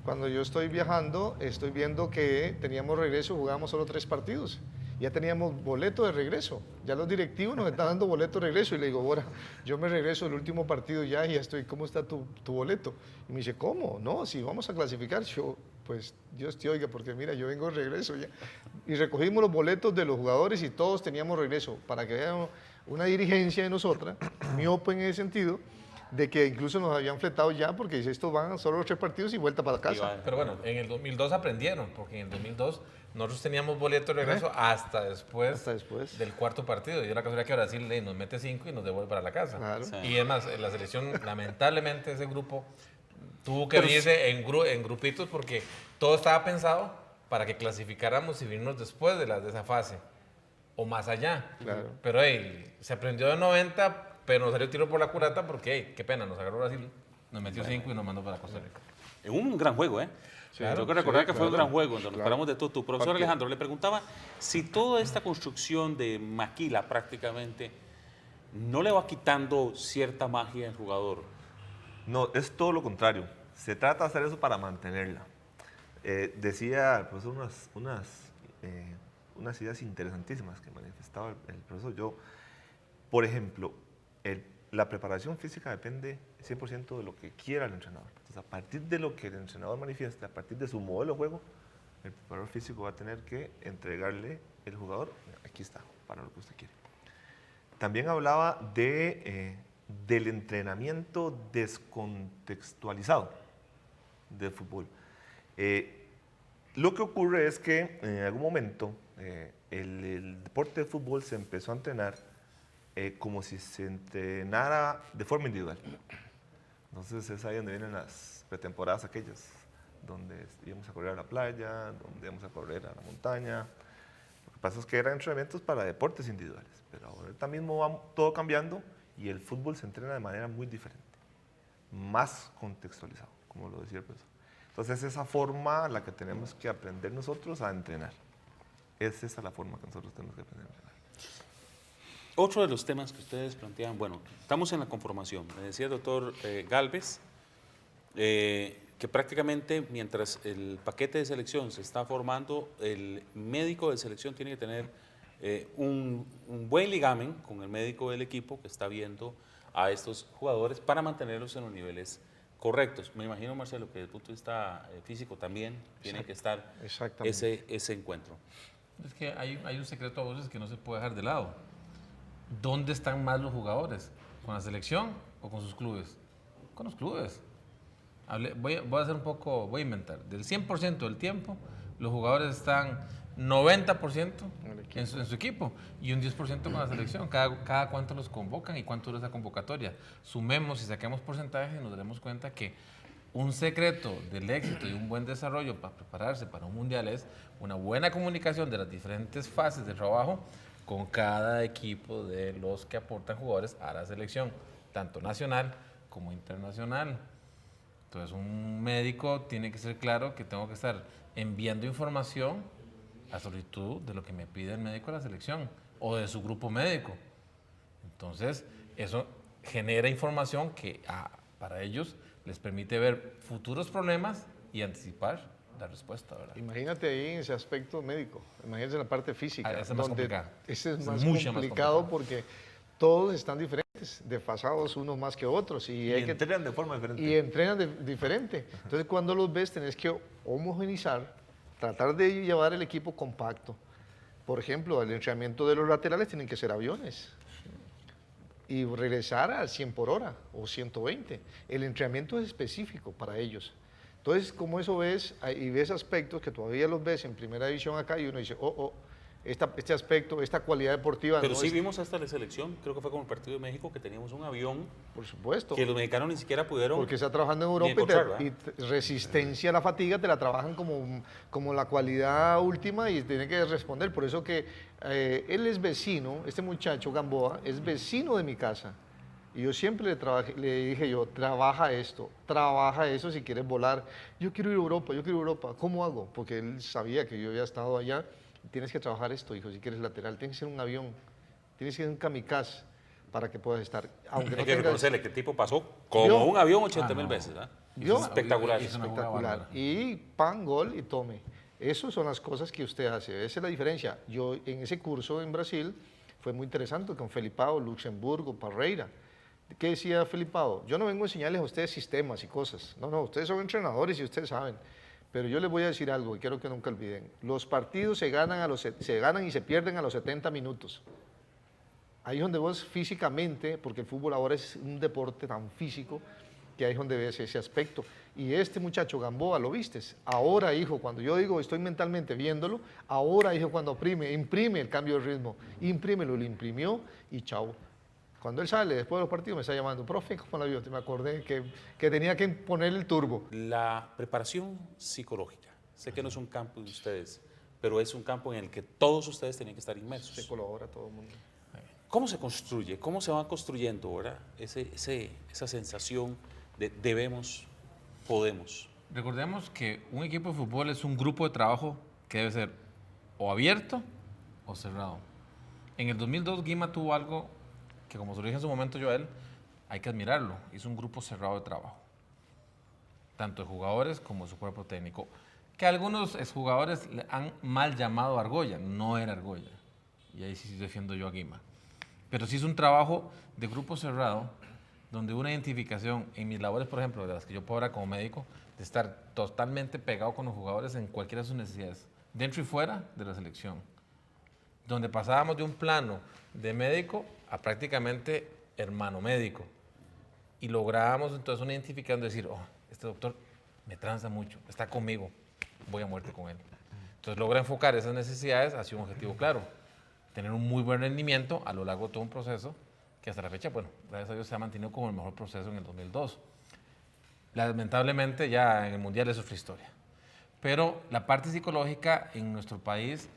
cuando yo estoy viajando, estoy viendo que teníamos regreso, jugábamos solo 3 partidos Ya teníamos boleto de regreso. Ya los directivos nos están dando boleto de regreso. Y le digo, ahora, yo me regreso del último partido ya y ya estoy, ¿cómo está tu boleto? Y me dice, ¿cómo? No, si vamos a clasificar. Yo, pues, Dios te oiga, porque mira, yo vengo de regreso ya. Y recogimos los boletos de los jugadores y todos teníamos regreso, para que vean una dirigencia de nosotras, miope en ese sentido, de que incluso nos habían fletado ya, porque dice, estos van solo los 3 partidos y vuelta para casa. Pero bueno, en el 2002 aprendieron, porque en el 2002 nosotros teníamos boleto de regreso hasta después del cuarto partido. Y era la casualidad que Brasil nos mete 5 y nos devuelve para la casa. Claro. Sí. Y es más, la selección, lamentablemente, ese grupo tuvo que venirse en grupitos porque todo estaba pensado para que clasificáramos y venirnos después de esa fase o más allá. Claro. Pero se aprendió de 90, pero nos salió tiro por la culata porque, qué pena, nos agarró Brasil, nos metió 5 y nos mandó para Costa Rica. Un gran juego, ¿eh? Claro, Tengo que recordar que fue un claro, gran juego, donde nos paramos de todo. Tu profesor Porque- Alejandro le preguntaba si toda esta construcción de maquila prácticamente no le va quitando cierta magia al jugador. No, es todo lo contrario. Se trata de hacer eso para mantenerla. Decía el profesor unas ideas interesantísimas que manifestaba el profesor. Por ejemplo, la preparación física depende 100% de lo que quiera el entrenador. Entonces, a partir de lo que el entrenador manifieste, a partir de su modelo de juego, el preparador físico va a tener que entregarle el jugador, aquí está, para lo que usted quiere. También hablaba del entrenamiento descontextualizado del fútbol. Lo que ocurre es que en algún momento el deporte de fútbol se empezó a entrenar como si se entrenara de forma individual. Entonces es ahí donde vienen las pretemporadas aquellas, donde íbamos a correr a la playa, donde íbamos a correr a la montaña. Lo que pasa es que eran entrenamientos para deportes individuales, pero ahorita mismo va todo cambiando y el fútbol se entrena de manera muy diferente, más contextualizado, como lo decía el profesor. Entonces es esa forma la que tenemos que aprender nosotros a entrenar. Es esa la forma que nosotros tenemos que aprender a entrenar. Otro de los temas que ustedes plantean, bueno, estamos en la conformación. Me decía el doctor Galvez que prácticamente mientras el paquete de selección se está formando, el médico de selección tiene que tener un buen ligamen con el médico del equipo que está viendo a estos jugadores para mantenerlos en los niveles correctos. Me imagino, Marcelo, que desde el punto de vista físico también tiene que estar ese encuentro. Es que hay un secreto a voces que no se puede dejar de lado. ¿Dónde están más los jugadores? ¿Con la selección o con sus clubes? Con los clubes. Voy a hacer voy a inventar. Del 100% del tiempo, los jugadores están 90% en su equipo y un 10% con la selección. Cada cuánto los convocan y cuánto dura esa convocatoria. Sumemos y saquemos porcentajes y nos daremos cuenta que un secreto del éxito y un buen desarrollo para prepararse para un mundial es una buena comunicación de las diferentes fases de trabajo con cada equipo de los que aportan jugadores a la selección, tanto nacional como internacional. Entonces, un médico tiene que ser claro que tengo que estar enviando información a solicitud de lo que me pide el médico de la selección o de su grupo médico. Entonces, eso genera información que para ellos les permite ver futuros problemas y anticipar la respuesta, ¿verdad? Imagínate ahí en ese aspecto médico, imagínate en la parte física. Ese es más complicado. Ese es Es más mucho más complicado complicado. porque todos están diferentes, desfasados unos más que otros. Y entrenan de forma diferente. Y entrenan diferente. Entonces, cuando los ves, tenés que homogenizar, tratar de llevar el equipo compacto. Por ejemplo, el entrenamiento de los laterales tienen que ser aviones y regresar a 100 por hora o 120. El entrenamiento es específico para ellos. Entonces, como eso ves, y ves aspectos que todavía los ves en primera división acá y uno dice, este aspecto, esta cualidad deportiva. Pero no sí es- vimos hasta la selección, creo que fue con el partido de México, que teníamos un avión Por supuesto. que los mexicanos ni siquiera pudieron. Porque está trabajando en Europa encontrar, y resistencia a la fatiga te la trabajan como la cualidad última y tiene que responder. Por eso que él es vecino, este muchacho Gamboa es vecino de mi casa. Y yo siempre le dije yo, trabaja eso si quieres volar. Yo quiero ir a Europa, yo quiero ir a Europa. ¿Cómo hago? Porque él sabía que yo había estado allá. Tienes que trabajar esto, hijo, si quieres lateral. Tienes que ser un avión, tienes que ser un kamikaze para que puedas estar. Aunque Hay no que tengas- reconocerle que el tipo pasó como Yo- un avión 80.000 no. veces. ¿Ah? Yo- Espectacular. Hizo una jugada Espectacular. bárbara. Y pan, gol y tome. Esas son las cosas que usted hace. Esa es la diferencia. Yo en ese curso en Brasil fue muy interesante con Felipao, Luxemburgo, Parreira. ¿Qué decía Felipao? Yo no vengo a enseñarles a ustedes sistemas y cosas. No, no, ustedes son entrenadores y ustedes saben. Pero yo les voy a decir algo y quiero que nunca olviden. Los partidos se ganan y se pierden a los 70 minutos. Ahí es donde vos físicamente, porque el fútbol ahora es un deporte tan físico, que ahí es donde ves ese aspecto. Y este muchacho Gamboa, ¿lo vistes? Ahora, hijo, cuando yo digo estoy mentalmente viéndolo, ahora, hijo, cuando imprime el cambio de ritmo, imprímelo, lo imprimió y chao. Cuando él sale después de los partidos me está llamando, profe, ¿cómo la vio? Me acordé que tenía que poner el turbo. La preparación psicológica, sé que no es un campo de ustedes, pero es un campo en el que todos ustedes tienen que estar inmersos. Se colabora todo el mundo. ¿Cómo se construye? ¿Cómo se va construyendo, verdad? Esa sensación de debemos, podemos. Recordemos que un equipo de fútbol es un grupo de trabajo que debe ser o abierto o cerrado. En el 2002 Guima tuvo algo que, como se lo dije en su momento yo a él, hay que admirarlo. Hizo un grupo cerrado de trabajo, tanto de jugadores como de su cuerpo técnico, que algunos exjugadores le han mal llamado argolla. No era argolla, y ahí sí defiendo yo a Guima. Pero sí es un trabajo de grupo cerrado, donde una identificación en mis labores, por ejemplo, de las que yo puedo ahora como médico, de estar totalmente pegado con los jugadores en cualquiera de sus necesidades, dentro y fuera de la selección, donde pasábamos de un plano de médico a prácticamente hermano médico, y lográbamos entonces una identificación de decir, oh, este doctor me transa mucho, está conmigo, voy a muerte con él. Entonces logra enfocar esas necesidades hacia un objetivo claro, tener un muy buen rendimiento a lo largo de todo un proceso que hasta la fecha, bueno, gracias a Dios se ha mantenido como el mejor proceso en el 2002. Lamentablemente ya en el Mundial eso fue historia. Pero la parte psicológica en nuestro país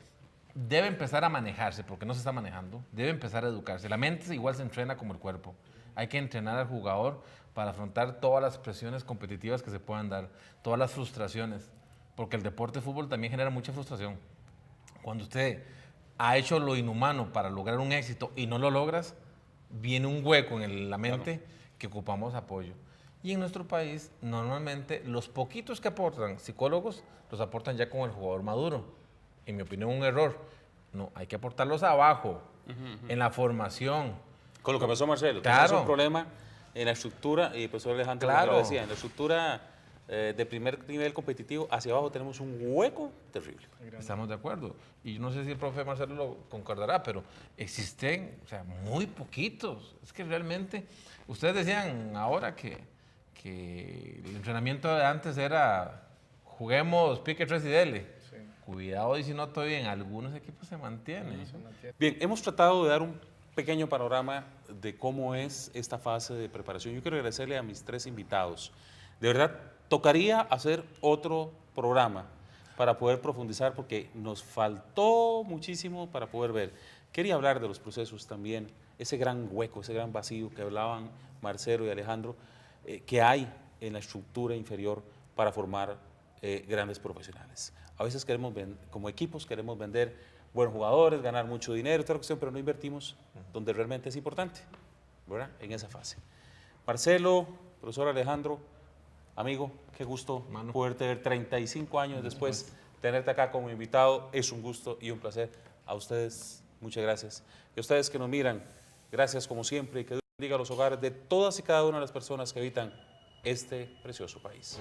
debe empezar a manejarse, porque no se está manejando, debe empezar a educarse. La mente igual se entrena como el cuerpo. Hay que entrenar al jugador para afrontar todas las presiones competitivas que se puedan dar, todas las frustraciones, porque el deporte de fútbol también genera mucha frustración. Cuando usted ha hecho lo inhumano para lograr un éxito y no lo logras, viene un hueco en la mente, claro, que ocupamos apoyo. Y en nuestro país, normalmente, los poquitos que aportan psicólogos, los aportan ya con el jugador maduro. En mi opinión, un error. No, hay que aportarlos abajo, en la formación. Con lo que pasó Marcelo, claro, es un problema en la estructura, y el profesor Alejandro lo decía, en la estructura de primer nivel competitivo, hacia abajo tenemos un hueco terrible. Estamos de acuerdo. Y yo no sé si el profe Marcelo lo concordará, pero existen, o sea, muy poquitos. Es que realmente, ustedes decían ahora que el entrenamiento de antes era juguemos, pique 3 y dele. Sí. Cuidado, y si no estoy en algunos equipos se mantiene. Bien, hemos tratado de dar un pequeño panorama de cómo es esta fase de preparación. Yo quiero agradecerle a mis 3 invitados. De verdad, tocaría hacer otro programa para poder profundizar, porque nos faltó muchísimo para poder ver. Quería hablar de los procesos también, ese gran hueco, ese gran vacío que hablaban Marcelo y Alejandro, que hay en la estructura inferior para formar grandes profesionales. A veces como equipos queremos vender buenos jugadores, ganar mucho dinero, toda la cuestión, pero no invertimos donde realmente es importante, ¿verdad? En esa fase. Marcelo, profesor Alejandro, amigo, qué gusto poderte ver 35 años después, tenerte acá como invitado. Es un gusto y un placer. A ustedes, muchas gracias. Y a ustedes que nos miran, gracias como siempre, y que Dios bendiga los hogares de todas y cada una de las personas que habitan este precioso país.